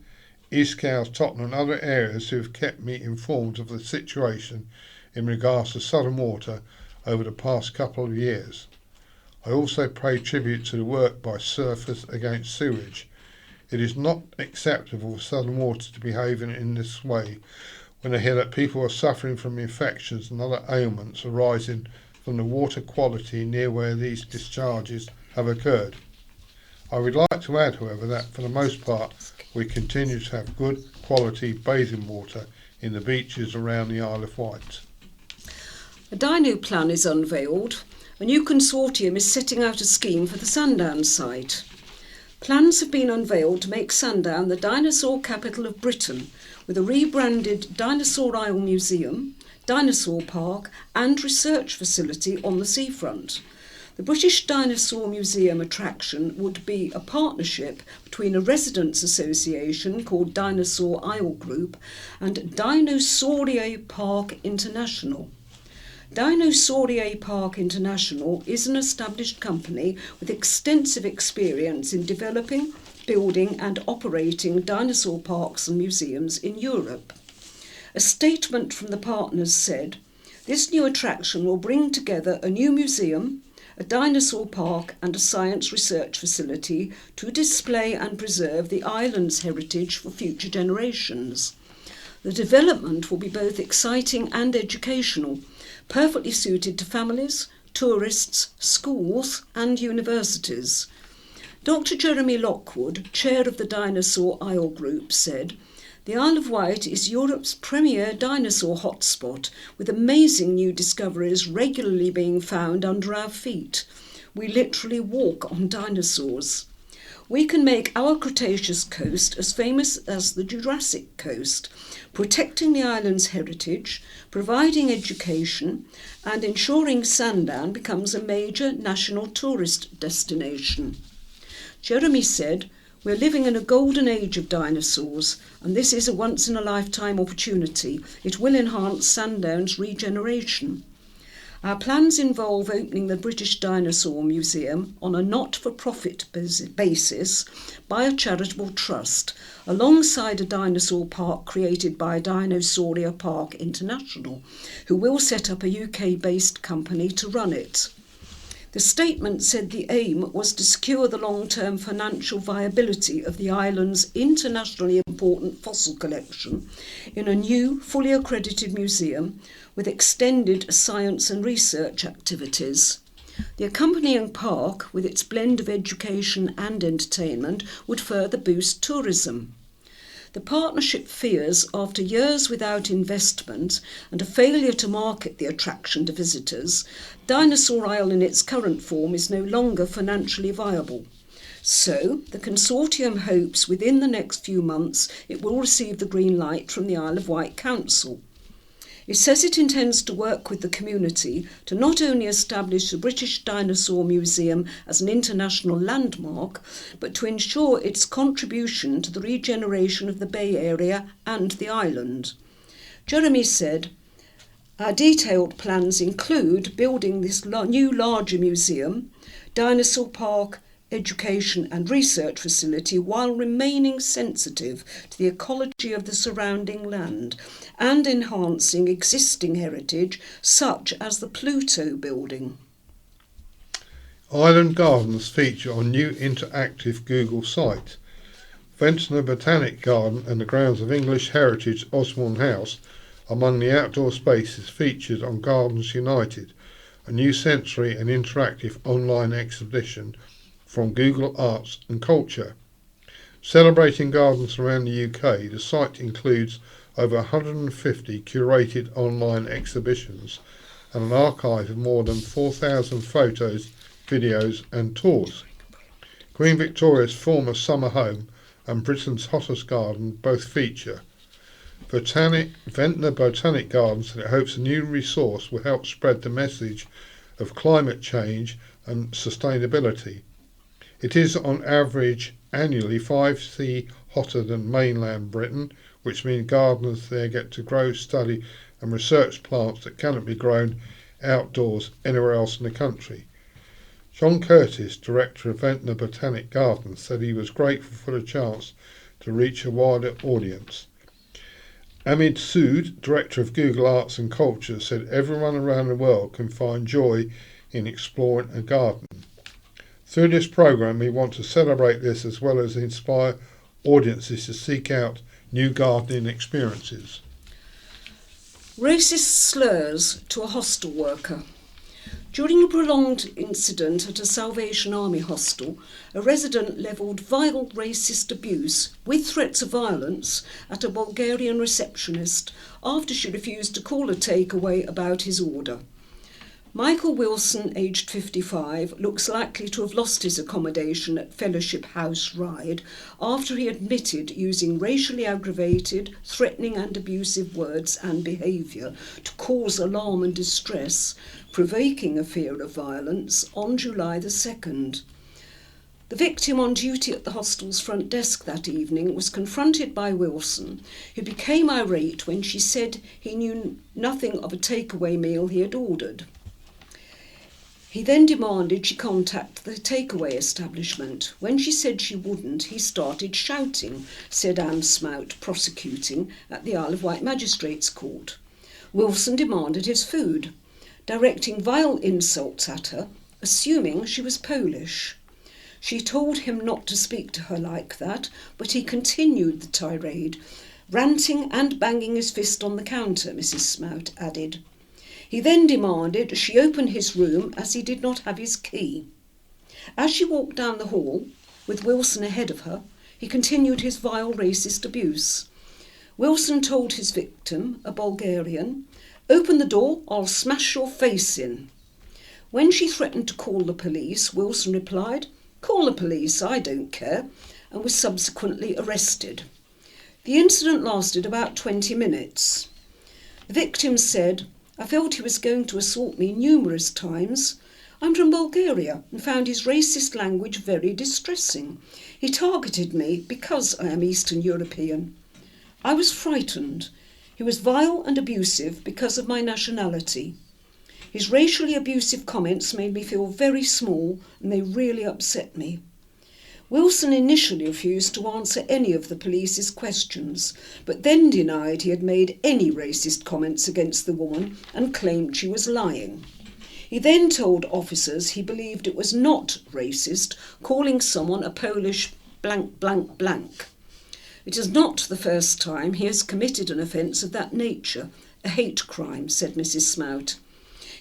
East Cowes, Tottenham and other areas who have kept me informed of the situation in regards to Southern Water over the past couple of years. I also pay tribute to the work by Surfers Against Sewage. It is not acceptable for Southern Water to behave in this way when they hear that people are suffering from infections and other ailments arising from the water quality near where these discharges have occurred. I would like to add, however, that for the most part we continue to have good quality bathing water in the beaches around the Isle of Wight. A dino plan is unveiled. A new consortium is setting out a scheme for the Sandown site. Plans have been unveiled to make Sandown the dinosaur capital of Britain, with a rebranded Dinosaur Isle Museum, Dinosaur Park and research facility on the seafront. The British Dinosaur Museum attraction would be a partnership between a residents' association called Dinosaur Isle Group and Dinosaurier Park International. Dinosaurier Park International is an established company with extensive experience in developing, building and operating dinosaur parks and museums in Europe. A statement from the partners said, "This new attraction will bring together a new museum, a dinosaur park and a science research facility to display and preserve the island's heritage for future generations. The development will be both exciting and educational, perfectly suited to families, tourists, schools and universities." Dr. Jeremy Lockwood, chair of the Dinosaur Isle Group, said, "The Isle of Wight is Europe's premier dinosaur hotspot, with amazing new discoveries regularly being found under our feet. We literally walk on dinosaurs. We can make our Cretaceous coast as famous as the Jurassic coast, protecting the island's heritage, providing education and ensuring Sandown becomes a major national tourist destination." Jeremy said, "We're living in a golden age of dinosaurs and this is a once-in-a-lifetime opportunity. It will enhance Sandown's regeneration. Our plans involve opening the British Dinosaur Museum on a not-for-profit basis by a charitable trust, alongside a dinosaur park created by Dinosaurier Park International, who will set up a UK-based company to run it." The statement said the aim was to secure the long-term financial viability of the island's internationally important fossil collection in a new, fully accredited museum with extended science and research activities. The accompanying park, with its blend of education and entertainment, would further boost tourism. The partnership fears, after years without investment and a failure to market the attraction to visitors, Dinosaur Isle in its current form is no longer financially viable. So, the consortium hopes within the next few months it will receive the green light from the Isle of Wight Council. It says it intends to work with the community to not only establish the British Dinosaur Museum as an international landmark, but to ensure its contribution to the regeneration of the Bay Area and the island. Jeremy said, "Our detailed plans include building this new larger museum, dinosaur park, education and research facility while remaining sensitive to the ecology of the surrounding land and enhancing existing heritage such as the Pluto building." Island Gardens feature on new interactive Google site. Ventnor Botanic Garden and the grounds of English Heritage Osborne House among the outdoor spaces featured on Gardens United, a new sensory and interactive online exhibition from Google Arts and Culture. Celebrating gardens around the UK, the site includes over 150 curated online exhibitions and an archive of more than 4,000 photos, videos and tours. Queen Victoria's former summer home and Britain's hottest garden both feature. Ventnor Botanic Gardens said it hopes a new resource will help spread the message of climate change and sustainability. It is on average annually 5°C hotter than mainland Britain, which means gardeners there get to grow, study and research plants that cannot be grown outdoors anywhere else in the country. John Curtis, director of Ventnor Botanic Gardens, said he was grateful for the chance to reach a wider audience. Amid Sood, director of Google Arts and Culture, said everyone around the world can find joy in exploring a garden. Through this programme, we want to celebrate this as well as inspire audiences to seek out new gardening experiences. Racist slurs to a hostel worker. During a prolonged incident at a Salvation Army hostel, a resident levelled vile racist abuse with threats of violence at a Bulgarian receptionist after she refused to call a takeaway about his order. Michael Wilson, aged 55, looks likely to have lost his accommodation at Fellowship House Ryde after he admitted using racially aggravated, threatening and abusive words and behaviour to cause alarm and distress, provoking a fear of violence on July the 2nd. The victim on duty at the hostel's front desk that evening was confronted by Wilson, who became irate when she said he knew nothing of a takeaway meal he had ordered. He then demanded she contact the takeaway establishment. When she said she wouldn't, he started shouting, said Anne Smout, prosecuting at the Isle of Wight Magistrates Court. Wilson demanded his food, directing vile insults at her, assuming she was Polish. She told him not to speak to her like that, but he continued the tirade, ranting and banging his fist on the counter, Mrs. Smout added. He then demanded she open his room as he did not have his key. As she walked down the hall, with Wilson ahead of her, he continued his vile racist abuse. Wilson told his victim, a Bulgarian, "Open the door, I'll smash your face in." When she threatened to call the police, Wilson replied, "Call the police, I don't care," and was subsequently arrested. The incident lasted about 20 minutes. The victim said, "I felt he was going to assault me numerous times. I'm from Bulgaria and found his racist language very distressing. He targeted me because I am Eastern European. I was frightened. He was vile and abusive because of my nationality. His racially abusive comments made me feel very small and they really upset me." Wilson initially refused to answer any of the police's questions, but then denied he had made any racist comments against the woman and claimed she was lying. He then told officers he believed it was not racist, calling someone a Polish blank blank blank. It is not the first time he has committed an offence of that nature, a hate crime, said Mrs. Smout.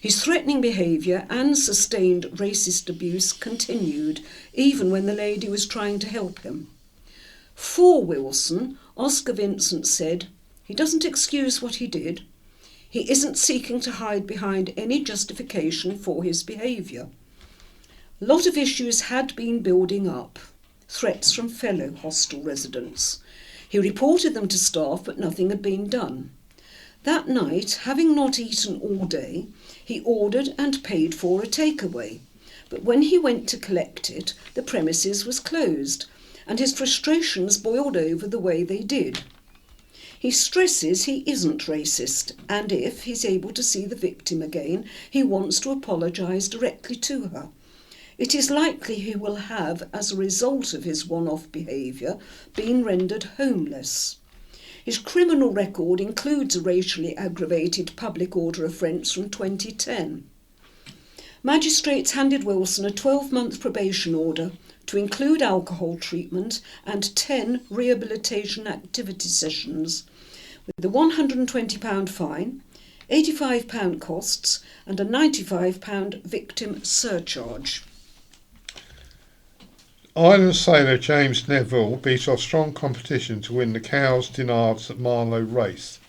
His threatening behaviour and sustained racist abuse continued, even when the lady was trying to help him. For Wilson, Oscar Vincent said, "He doesn't excuse what he did. He isn't seeking to hide behind any justification for his behaviour." A lot of issues had been building up. Threats from fellow hostel residents. He reported them to staff, but nothing had been done. That night, having not eaten all day, he ordered and paid for a takeaway. But when he went to collect it, the premises was closed, and his frustrations boiled over the way they did. He stresses he isn't racist, and if he's able to see the victim again, he wants to apologise directly to her. It is likely he will have, as a result of his one-off behaviour, been rendered homeless. His criminal record includes a racially aggravated public order offence from 2010. Magistrates handed Wilson a 12-month probation order to include alcohol treatment and 10 rehabilitation activity sessions, with a £120 fine, £85 costs and a £95 victim surcharge. Island sailor James Neville beat off strong competition to win the Cowes Dinards at Marlow race.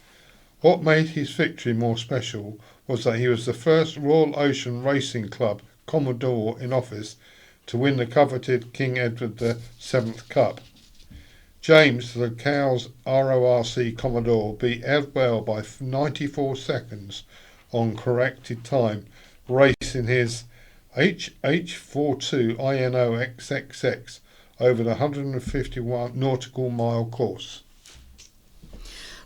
What made his victory more special was that he was the first Royal Ocean Racing Club Commodore in office to win the coveted King Edward VII Cup. James, the Cowes RORC Commodore, beat Edwell by 94 seconds on corrected time, racing his HH42 INO XXX over the 151 nautical mile course.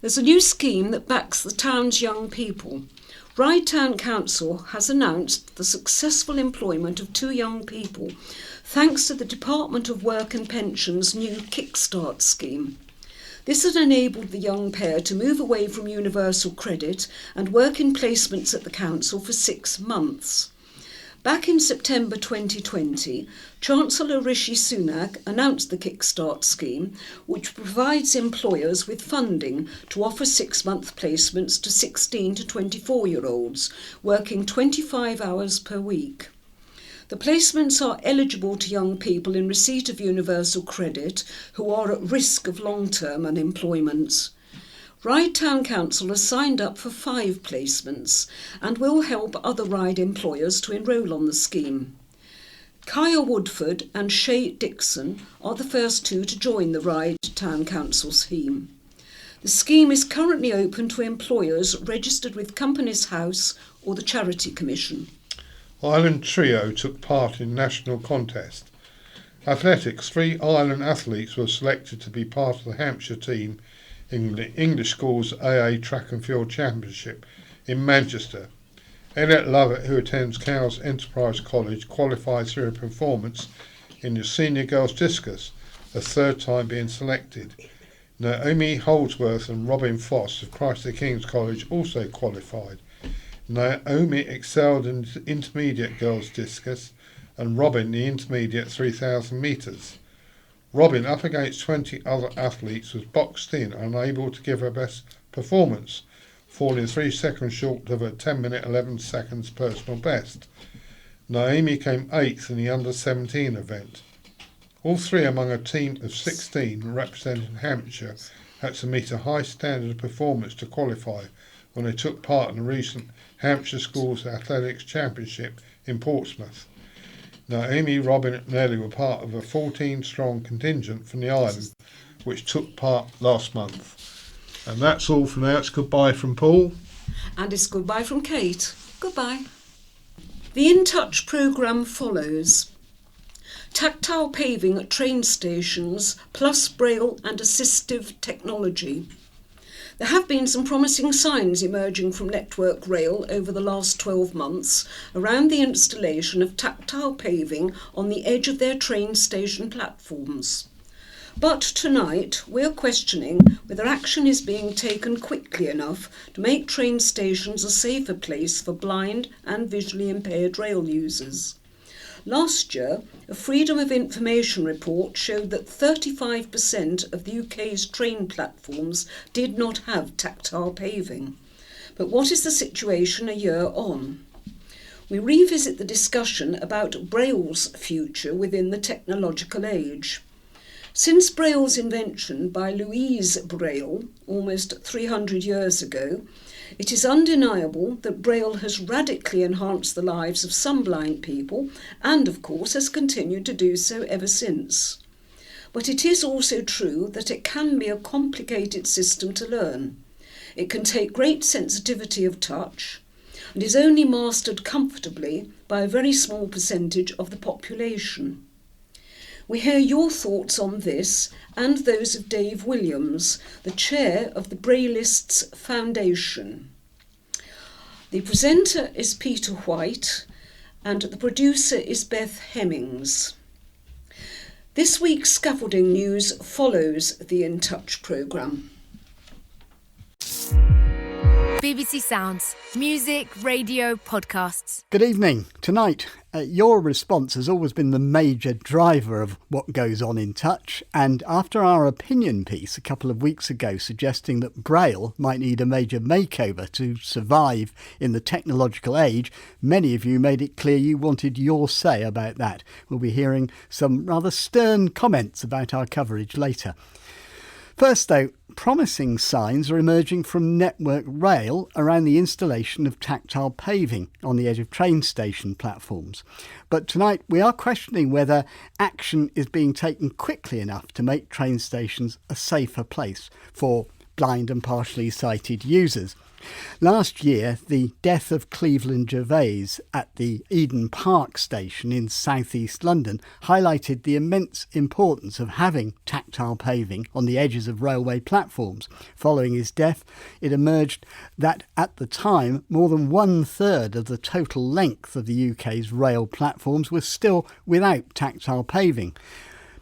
There's a new scheme that backs the town's young people. Ryde Town Council has announced the successful employment of 2 young people thanks to the Department of Work and Pensions' new Kickstart scheme. This has enabled the young pair to move away from universal credit and work in placements at the council for 6 months. Back in September 2020, Chancellor Rishi Sunak announced the Kickstart scheme, which provides employers with funding to offer 6-month placements to 16 to 24-year-olds, working 25 hours per week. The placements are eligible to young people in receipt of universal credit who are at risk of long-term unemployment. Ryde Town Council has signed up for 5 placements and will help other Ryde employers to enrol on the scheme. Kaya Woodford and Shay Dixon are the first 2 to join the Ryde Town Council scheme. The scheme is currently open to employers registered with Companies House or the Charity Commission. Island Trio took part in national contest. Athletics, 3 Island athletes were selected to be part of the Hampshire team in the English Schools AA Track and Field Championship in Manchester. Elliot Lovett, who attends Cowes Enterprise College, qualified through a performance in the senior girls discus, a 3rd time being selected. Naomi Holdsworth and Robin Foss of Christ the King's College also qualified. Naomi excelled in intermediate girls discus and Robin the intermediate 3,000 metres. Robin, up against 20 other athletes, was boxed in and unable to give her best performance, falling 3 seconds short of her 10-minute 11 seconds personal best. Naomi came 8th in the under-17 event. All 3 among a team of 16 representing Hampshire had to meet a high standard of performance to qualify when they took part in the recent Hampshire Schools Athletics Championship in Portsmouth. Naomi, Robin and Nellie were part of a 14-strong contingent from the island which took part last month. And that's all for now. It's goodbye from Paul. And it's goodbye from Kate. Goodbye. The In Touch programme follows. Tactile paving at train stations, plus braille and assistive technology. There have been some promising signs emerging from Network Rail over the last 12 months around the installation of tactile paving on the edge of their train station platforms. But tonight we're questioning whether action is being taken quickly enough to make train stations a safer place for blind and visually impaired rail users. Last year, a Freedom of Information report showed that 35% of the UK's train platforms did not have tactile paving. But what is the situation a year on? We revisit the discussion about Braille's future within the technological age. Since Braille's invention by Louise Braille almost 300 years ago, it is undeniable that Braille has radically enhanced the lives of some blind people and, of course, has continued to do so ever since. But it is also true that it can be a complicated system to learn. It can take great sensitivity of touch and is only mastered comfortably by a very small percentage of the population. We hear your thoughts on this and those of Dave Williams, the chair of the Braillists Foundation. The presenter is Peter Wight and the producer is Beth Hemmings. This week's scaffolding news follows the In Touch programme. BBC Sounds. Music, radio, podcasts. Good evening. Tonight, your response has always been the major driver of what goes on in Touch. And after our opinion piece a couple of weeks ago suggesting that Braille might need a major makeover to survive in the technological age, many of you made it clear you wanted your say about that. We'll be hearing some rather stern comments about our coverage later. First, though, promising signs are emerging from Network Rail around the installation of tactile paving on the edge of train station platforms. But tonight we are questioning whether action is being taken quickly enough to make train stations a safer place for blind and partially sighted users. Last year, the death of Cleveland Gervais at the Eden Park station in southeast London highlighted the immense importance of having tactile paving on the edges of railway platforms. Following his death, it emerged that at the time, more than 1/3 of the total length of the UK's rail platforms was still without tactile paving.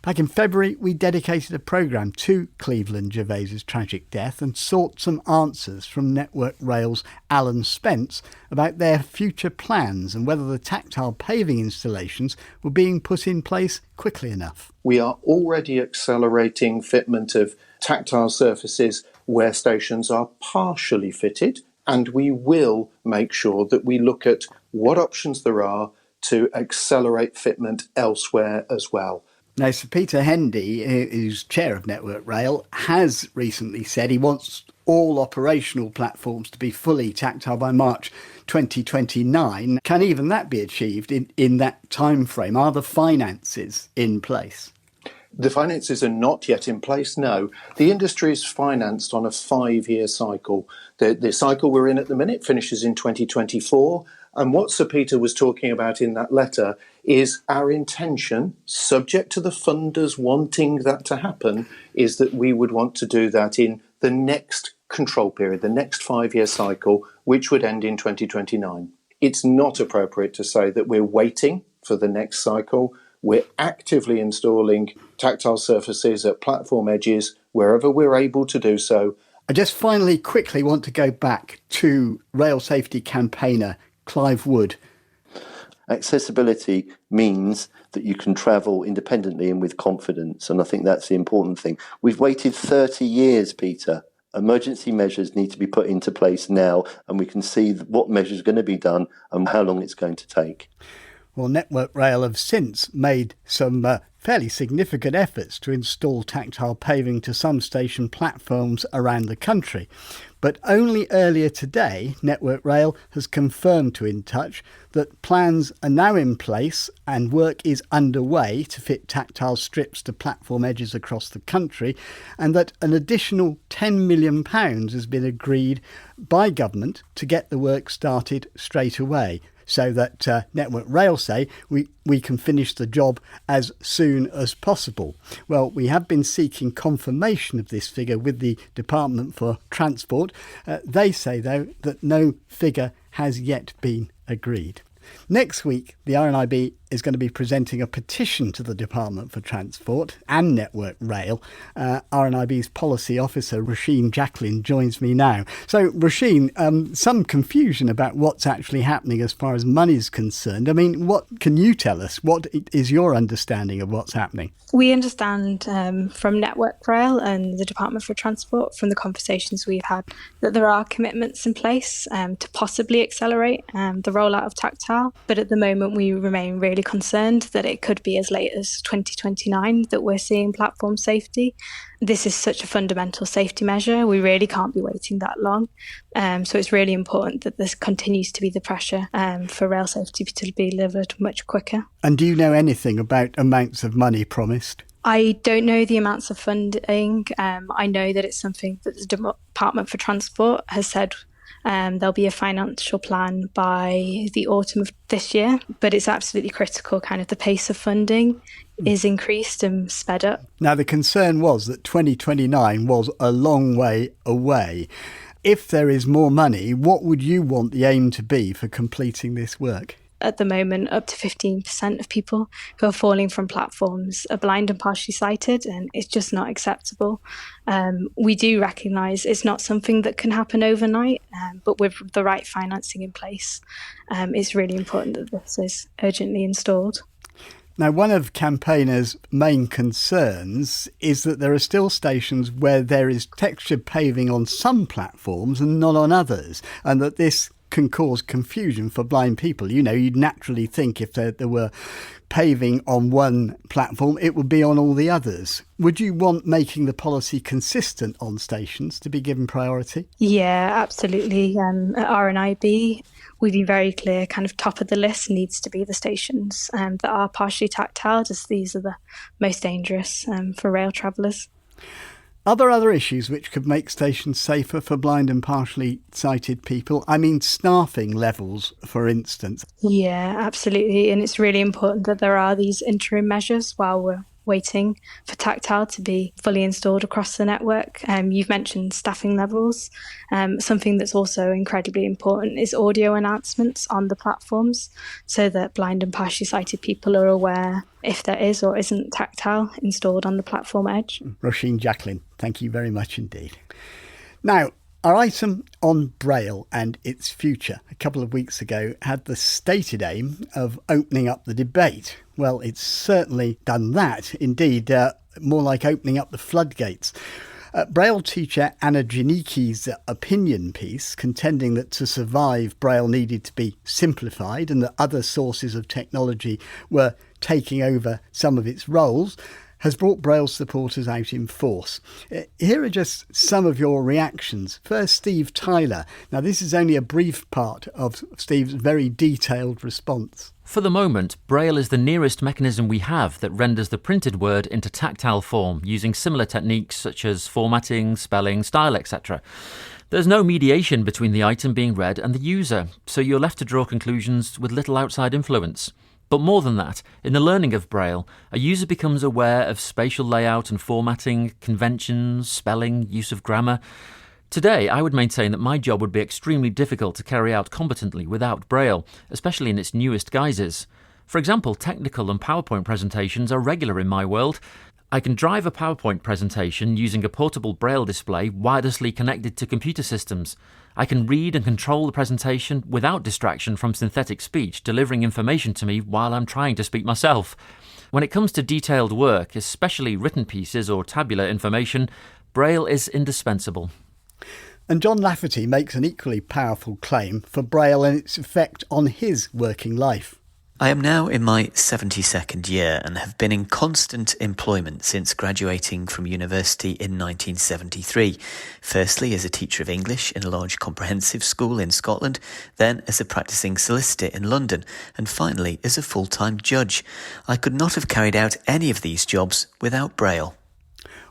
Back in February, we dedicated a programme to Cleveland Gervais's tragic death and sought some answers from Network Rail's Alan Spence about their future plans and whether the tactile paving installations were being put in place quickly enough. We are already accelerating fitment of tactile surfaces where stations are partially fitted, and we will make sure that we look at what options there are to accelerate fitment elsewhere as well. Now, Sir Peter Hendy, who's chair of Network Rail, has recently said he wants all operational platforms to be fully tactile by March 2029. Can even that be achieved in that time frame? Are the finances in place? The finances are not yet in place, no. The industry is financed on a 5-year cycle. The cycle we're in at the minute finishes in 2024. And what Sir Peter was talking about in that letter is our intention, subject to the funders wanting that to happen, is that we would want to do that in the next control period, the next 5-year cycle, which would end in 2029. It's not appropriate to say that we're waiting for the next cycle. We're actively installing tactile surfaces at platform edges wherever we're able to do so. I just finally quickly want to go back to rail safety campaigner Clive Wood. Accessibility means that you can travel independently and with confidence, and I think that's the important thing. We've waited 30 years, Peter. Emergency measures need to be put into place now, and we can see what measures are going to be done and how long it's going to take. Well, Network Rail have since made some fairly significant efforts to install tactile paving to some station platforms around the country. But only earlier today, Network Rail has confirmed to In Touch that plans are now in place and work is underway to fit tactile strips to platform edges across the country, and that an additional £10 million has been agreed by government to get the work started straight away, so that Network Rail say we can finish the job as soon as possible. Well, we have been seeking confirmation of this figure with the Department for Transport. They say, though, that no figure has yet been agreed. Next week, the RNIB is going to be presenting a petition to the Department for Transport and Network Rail. RNIB's policy officer, Roisin Jacklin, joins me now. So, Roisin, some confusion about what's actually happening as far as money's concerned. I mean, what can you tell us? What is your understanding of what's happening? We understand from Network Rail and the Department for Transport, from the conversations we've had, that there are commitments in place to possibly accelerate the rollout of tactile. But at the moment, we remain really really concerned that it could be as late as 2029 that we're seeing platform safety. This is such a fundamental safety measure. We really can't be waiting that long. So it's really important that this continues to be the pressure for rail safety to be delivered much quicker. And do you know anything about amounts of money promised? I don't know the amounts of funding. I know that it's something that the Department for Transport has said there'll be a financial plan by the autumn of this year, but it's absolutely critical, kind of the pace of funding is increased and sped up. Now, the concern was that 2029 was a long way away. If there is more money, what would you want the aim to be for completing this work? At the moment, up to 15% of people who are falling from platforms are blind and partially sighted, and it's just not acceptable. We do recognise it's not something that can happen overnight, but with the right financing in place, it's really important that this is urgently installed. Now, one of campaigners' main concerns is that there are still stations where there is textured paving on some platforms and not on others, and that this can cause confusion for blind people. You know, you'd naturally think if there were paving on one platform, it would be on all the others. Would you want making the policy consistent on stations to be given priority? Yeah, absolutely. At RNIB, we've been very clear, kind of top of the list needs to be the stations that are partially tactile, as these are the most dangerous for rail travellers. Are there other issues which could make stations safer for blind and partially sighted people? I mean, staffing levels, for instance. Yeah, absolutely. And it's really important that there are these interim measures while we're waiting for tactile to be fully installed across the network. You've mentioned staffing levels. Something that's also incredibly important is audio announcements on the platforms so that blind and partially sighted people are aware if there is or isn't tactile installed on the platform edge. Roisin Jacklin, thank you very much indeed. Now, our item on Braille and its future a couple of weeks ago had the stated aim of opening up the debate. Well, it's certainly done that. Indeed, more like opening up the floodgates. Braille teacher Anna Janicki's opinion piece, contending that to survive Braille needed to be simplified and that other sources of technology were taking over some of its roles, has brought Braille supporters out in force. Here are just some of your reactions. First, Steve Tyler. Now, this is only a brief part of Steve's very detailed response. For the moment, Braille is the nearest mechanism we have that renders the printed word into tactile form using similar techniques such as formatting, spelling, style, etc. There's no mediation between the item being read and the user, so you're left to draw conclusions with little outside influence. But more than that, in the learning of Braille, a user becomes aware of spatial layout and formatting, conventions, spelling, use of grammar. Today, I would maintain that my job would be extremely difficult to carry out competently without Braille, especially in its newest guises. For example, technical and PowerPoint presentations are regular in my world. I can drive a PowerPoint presentation using a portable Braille display wirelessly connected to computer systems. I can read and control the presentation without distraction from synthetic speech delivering information to me while I'm trying to speak myself. When it comes to detailed work, especially written pieces or tabular information, Braille is indispensable. And John Lafferty makes an equally powerful claim for Braille and its effect on his working life. I am now in my 72nd year and have been in constant employment since graduating from university in 1973. Firstly as a teacher of English in a large comprehensive school in Scotland, then as a practising solicitor in London, and finally as a full-time judge. I could not have carried out any of these jobs without Braille.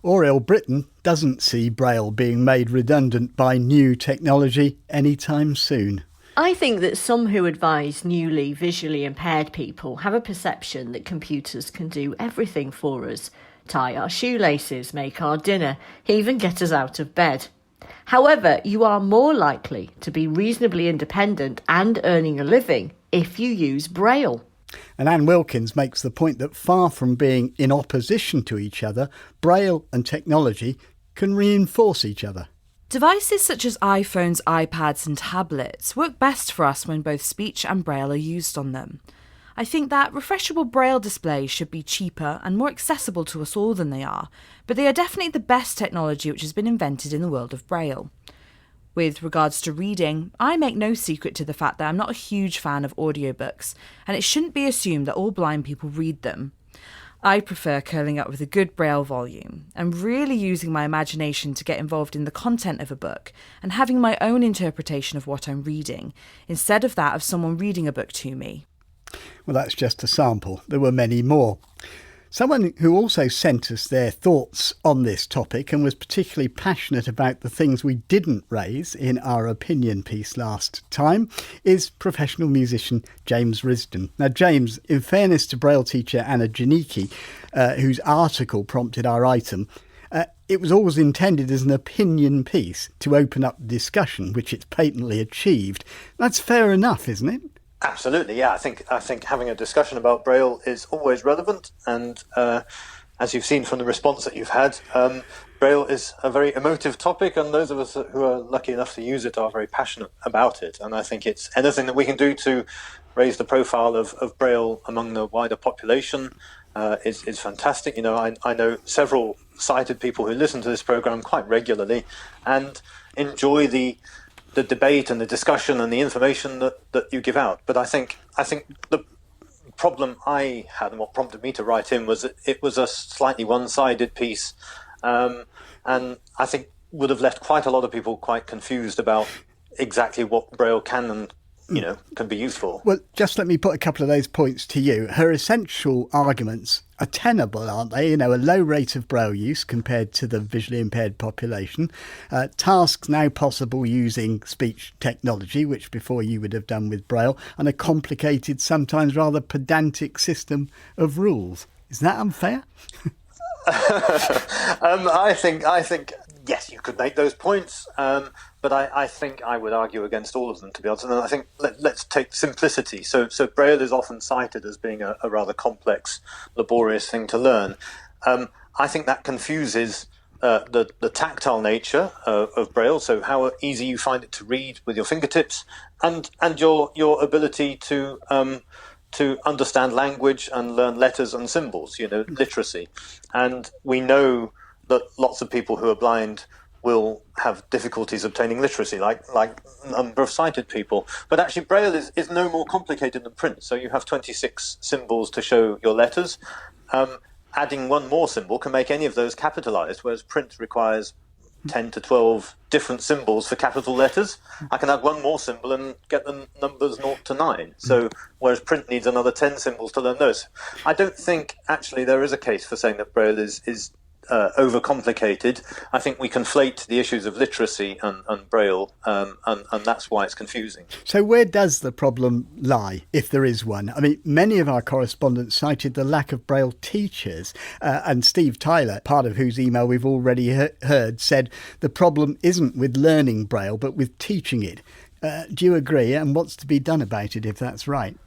Oriel Britton doesn't see Braille being made redundant by new technology anytime soon. I think that some who advise newly visually impaired people have a perception that computers can do everything for us. Tie our shoelaces, make our dinner, even get us out of bed. However, you are more likely to be reasonably independent and earning a living if you use Braille. And Anne Wilkins makes the point that far from being in opposition to each other, Braille and technology can reinforce each other. Devices such as iPhones, iPads and tablets work best for us when both speech and Braille are used on them. I think that refreshable Braille displays should be cheaper and more accessible to us all than they are, but they are definitely the best technology which has been invented in the world of Braille. With regards to reading, I make no secret to the fact that I'm not a huge fan of audiobooks, and it shouldn't be assumed that all blind people read them. I prefer curling up with a good Braille volume and really using my imagination to get involved in the content of a book and having my own interpretation of what I'm reading, instead of that of someone reading a book to me. Well, that's just a sample. There were many more. Someone who also sent us their thoughts on this topic and was particularly passionate about the things we didn't raise in our opinion piece last time is professional musician James Risdon. Now, James, in fairness to Braille teacher Anna Janicki, whose article prompted our item, it was always intended as an opinion piece to open up discussion, which it's patently achieved. That's fair enough, isn't it? Absolutely, yeah. I think having a discussion about Braille is always relevant, and as you've seen from the response that you've had, Braille is a very emotive topic, and those of us who are lucky enough to use it are very passionate about it. And I think it's anything that we can do to raise the profile of Braille among the wider population is fantastic. You know, I know several sighted people who listen to this programme quite regularly and enjoy the debate and the discussion and the information that you give out. But I think the problem I had and what prompted me to write in was that it was a slightly one-sided piece, and I think would have left quite a lot of people quite confused about exactly what Braille can and can be used for. Well, just let me put a couple of those points to you. Her essential arguments are tenable, aren't they? You know, a low rate of Braille use compared to the visually impaired population. Tasks now possible using speech technology, which before you would have done with Braille, and a complicated, sometimes rather pedantic system of rules. Is that unfair? I think yes, you could make those points, but I think I would argue against all of them, to be honest. And I think let's take simplicity. So Braille is often cited as being a rather complex, laborious thing to learn. I think that confuses the tactile nature of Braille, so how easy you find it to read with your fingertips, and your ability to understand language and learn letters and symbols, literacy. And we know that lots of people who are blind will have difficulties obtaining literacy, like a number of sighted people. But actually Braille is no more complicated than print. So you have 26 symbols to show your letters. Adding one more symbol can make any of those capitalized, whereas print requires 10 to 12 different symbols for capital letters. I can add one more symbol and get the numbers 0 to 9. So whereas print needs another 10 symbols to learn those. I don't think actually there is a case for saying that Braille is overcomplicated. I think we conflate the issues of literacy and Braille, and that's why it's confusing. So where does the problem lie, if there is one? I mean, many of our correspondents cited the lack of Braille teachers, and Steve Tyler, part of whose email we've already heard, said the problem isn't with learning Braille, but with teaching it. Do you agree? And what's to be done about it, if that's right?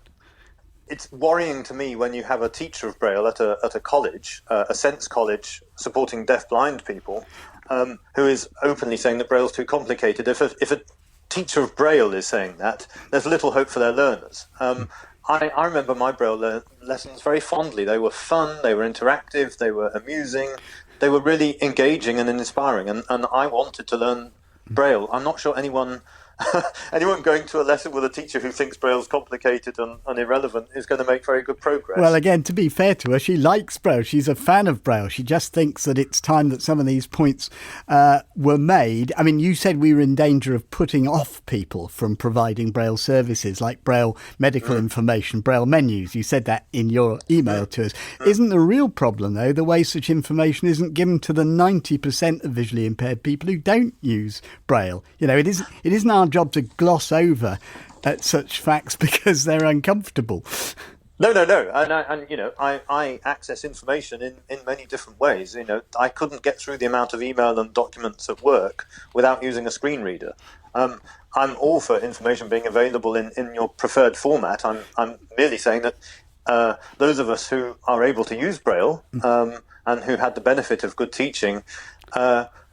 It's worrying to me when you have a teacher of Braille at a college, a sense college supporting deaf-blind people, who is openly saying that Braille's too complicated. If a teacher of Braille is saying that, there's little hope for their learners. I remember my Braille lessons very fondly. They were fun, they were interactive, they were amusing, they were really engaging and inspiring, and I wanted to learn Braille. I'm not sure anyone going to a lesson with a teacher who thinks Braille's complicated and irrelevant is going to make very good progress. Well, again, to be fair to her, she likes Braille. She's a fan of Braille. She just thinks that it's time that some of these points were made. I mean, you said we were in danger of putting off people from providing Braille services, like Braille medical information, Braille menus. You said that in your email to us. Isn't the real problem, though, the way such information isn't given to the 90% of visually impaired people who don't use Braille? You know, it isn't our job to gloss over at such facts because they're uncomfortable. No. And I access information in many different ways. I couldn't get through the amount of email and documents at work without using a screen reader. I'm all for information being available in your preferred format. I'm merely saying that those of us who are able to use Braille and who had the benefit of good teaching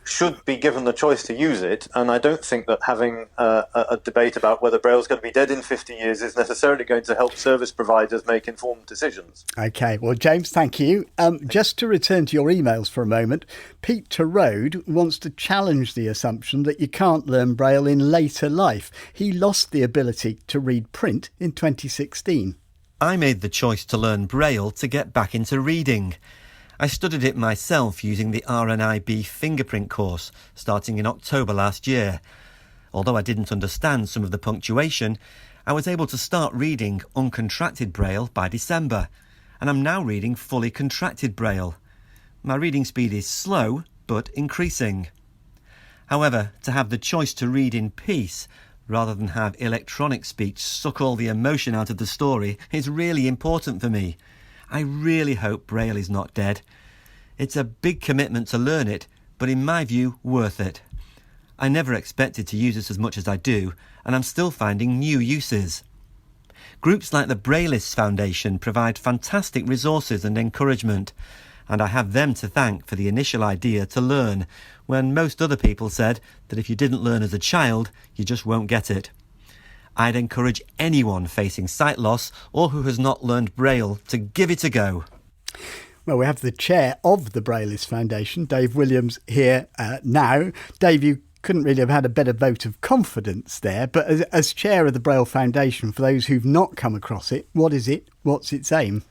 should be given the choice to use it, and I don't think that having a debate about whether Braille's going to be dead in 50 years is necessarily going to help service providers make informed decisions. OK, well, James, thank you. Just to return to your emails for a moment, Peter Road wants to challenge the assumption that you can't learn Braille in later life. He lost the ability to read print in 2016. I made the choice to learn Braille to get back into reading. I studied it myself using the RNIB fingerprint course starting in October last year. Although I didn't understand some of the punctuation, I was able to start reading uncontracted Braille by December, and I'm now reading fully contracted Braille. My reading speed is slow, but increasing. However, to have the choice to read in peace rather than have electronic speech suck all the emotion out of the story is really important for me. I really hope Braille is not dead. It's a big commitment to learn it, but in my view, worth it. I never expected to use it as much as I do, and I'm still finding new uses. Groups like the Braillists Foundation provide fantastic resources and encouragement, and I have them to thank for the initial idea to learn, when most other people said that if you didn't learn as a child, you just won't get it. I'd encourage anyone facing sight loss or who has not learned Braille to give it a go. Well, we have the chair of the Braillists Foundation, Dave Williams, here now. Dave, you couldn't really have had a better vote of confidence there, but as chair of the Braille Foundation, for those who've not come across it, what is it? What's its aim?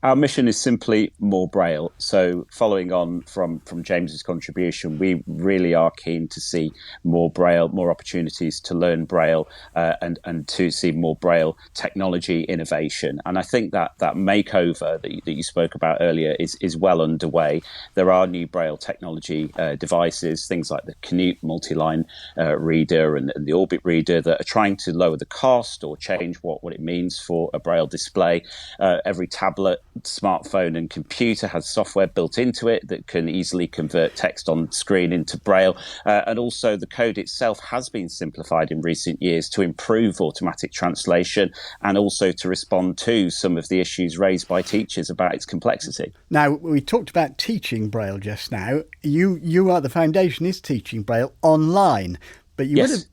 Our mission is simply more Braille. So following on from James's contribution, we really are keen to see more Braille, more opportunities to learn Braille and to see more Braille technology innovation. And I think that makeover that you spoke about earlier is well underway. There are new Braille technology devices, things like the Canute multi-line reader and the Orbit reader that are trying to lower the cost or change what it means for a Braille display. Every tablet, smartphone and computer has software built into it that can easily convert text on screen into Braille. And also the code itself has been simplified in recent years to improve automatic translation and also to respond to some of the issues raised by teachers about its complexity. Now, we talked about teaching Braille just now. You are, the foundation is teaching Braille online. But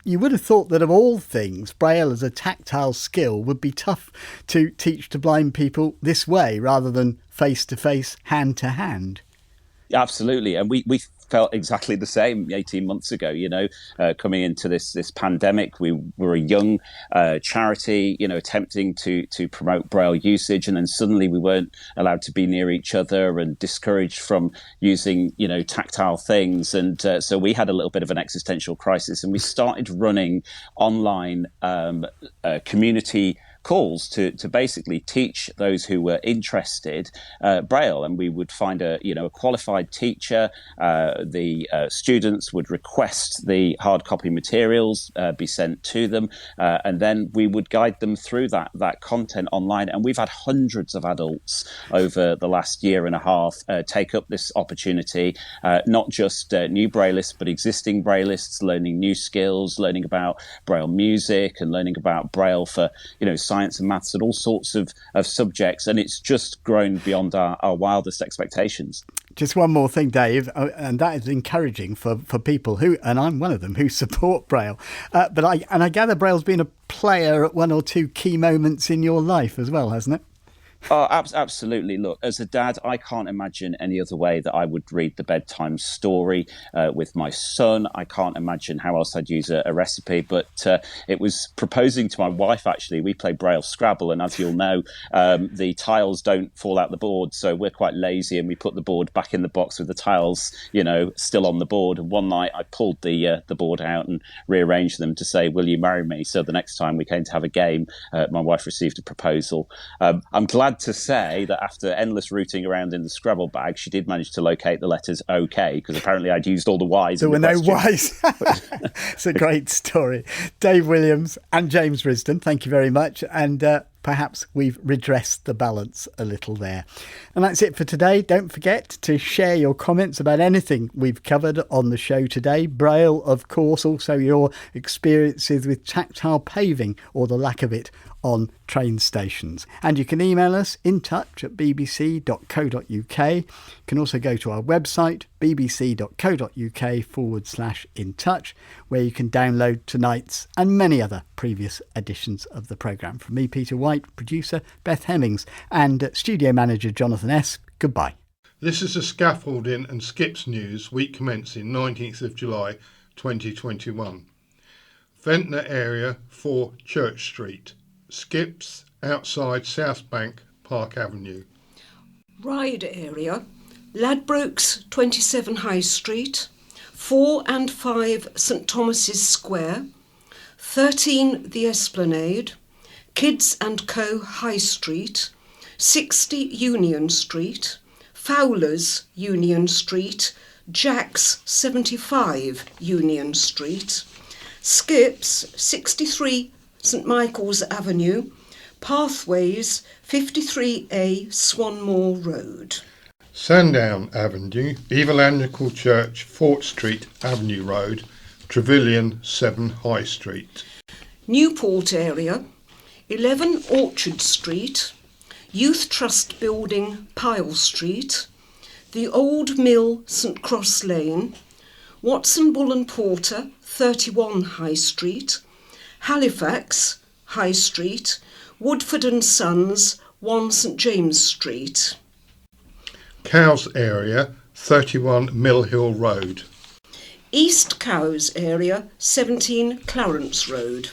you would have thought that of all things, Braille as a tactile skill would be tough to teach to blind people this way rather than face-to-face, hand-to-hand. Absolutely. And we felt exactly the same 18 months ago, coming into this pandemic. We were a young charity, attempting to promote Braille usage. And then suddenly we weren't allowed to be near each other and discouraged from using, tactile things. And so we had a little bit of an existential crisis and we started running online community calls to basically teach those who were interested Braille, and we would find a qualified teacher. The students would request the hard copy materials be sent to them, and then we would guide them through that content online. And we've had hundreds of adults over the last year and a half take up this opportunity, not just new Braillists but existing Braillists, learning new skills, learning about Braille music and learning about Braille for science and maths and all sorts of subjects, and it's just grown beyond our wildest expectations. Just one more thing, Dave, and that is encouraging for people who, and I'm one of them, who support Braille. But I gather Braille's been a player at one or two key moments in your life as well, hasn't it? Oh, absolutely. Look, as a dad, I can't imagine any other way that I would read the bedtime story with my son. I can't imagine how else I'd use a recipe. But it was proposing to my wife, actually. We play Braille Scrabble, and as you'll know, the tiles don't fall out the board. So we're quite lazy, and we put the board back in the box with the tiles, still on the board. And one night I pulled the board out and rearranged them to say, "Will you marry me?" So the next time we came to have a game, my wife received a proposal. I'm glad to say that after endless rooting around in the Scrabble bag, she did manage to locate the letters OK, because apparently I'd used all the Y's. There were no Y's. It's a great story. Dave Williams and James Risdon, thank you very much. And perhaps we've redressed the balance a little there. And that's it for today. Don't forget to share your comments about anything we've covered on the show today. Braille, of course, also your experiences with tactile paving or the lack of it on train stations. And you can email us intouch@bbc.co.uk. You can also go to our website bbc.co.uk/intouch, where you can download tonight's and many other previous editions of the programme. From me, Peter Wight, producer Beth Hemmings and studio manager Jonathan S. Goodbye. This is the scaffolding and skips news, week commencing 19th of July 2021. Ventnor area for Church Street. Skips outside South Bank, Park Avenue. Ride area, Ladbrokes 27 High Street, 4 and 5 St Thomas's Square, 13 The Esplanade, Kids and Co High Street, 60 Union Street, Fowler's Union Street, Jack's 75 Union Street, Skips 63 St Michael's Avenue, Pathways 53A Swanmore Road. Sandown Avenue, Evangelical Church, Fort Street, Avenue Road, Trevilian 7 High Street. Newport area, 11 Orchard Street, Youth Trust Building, Pyle Street, the Old Mill, St Cross Lane, Watson Bull and Porter, 31 High Street, Halifax, High Street, Woodford and Sons, 1 St James Street. Cowes area, 31 Mill Hill Road. East Cowes area, 17 Clarence Road.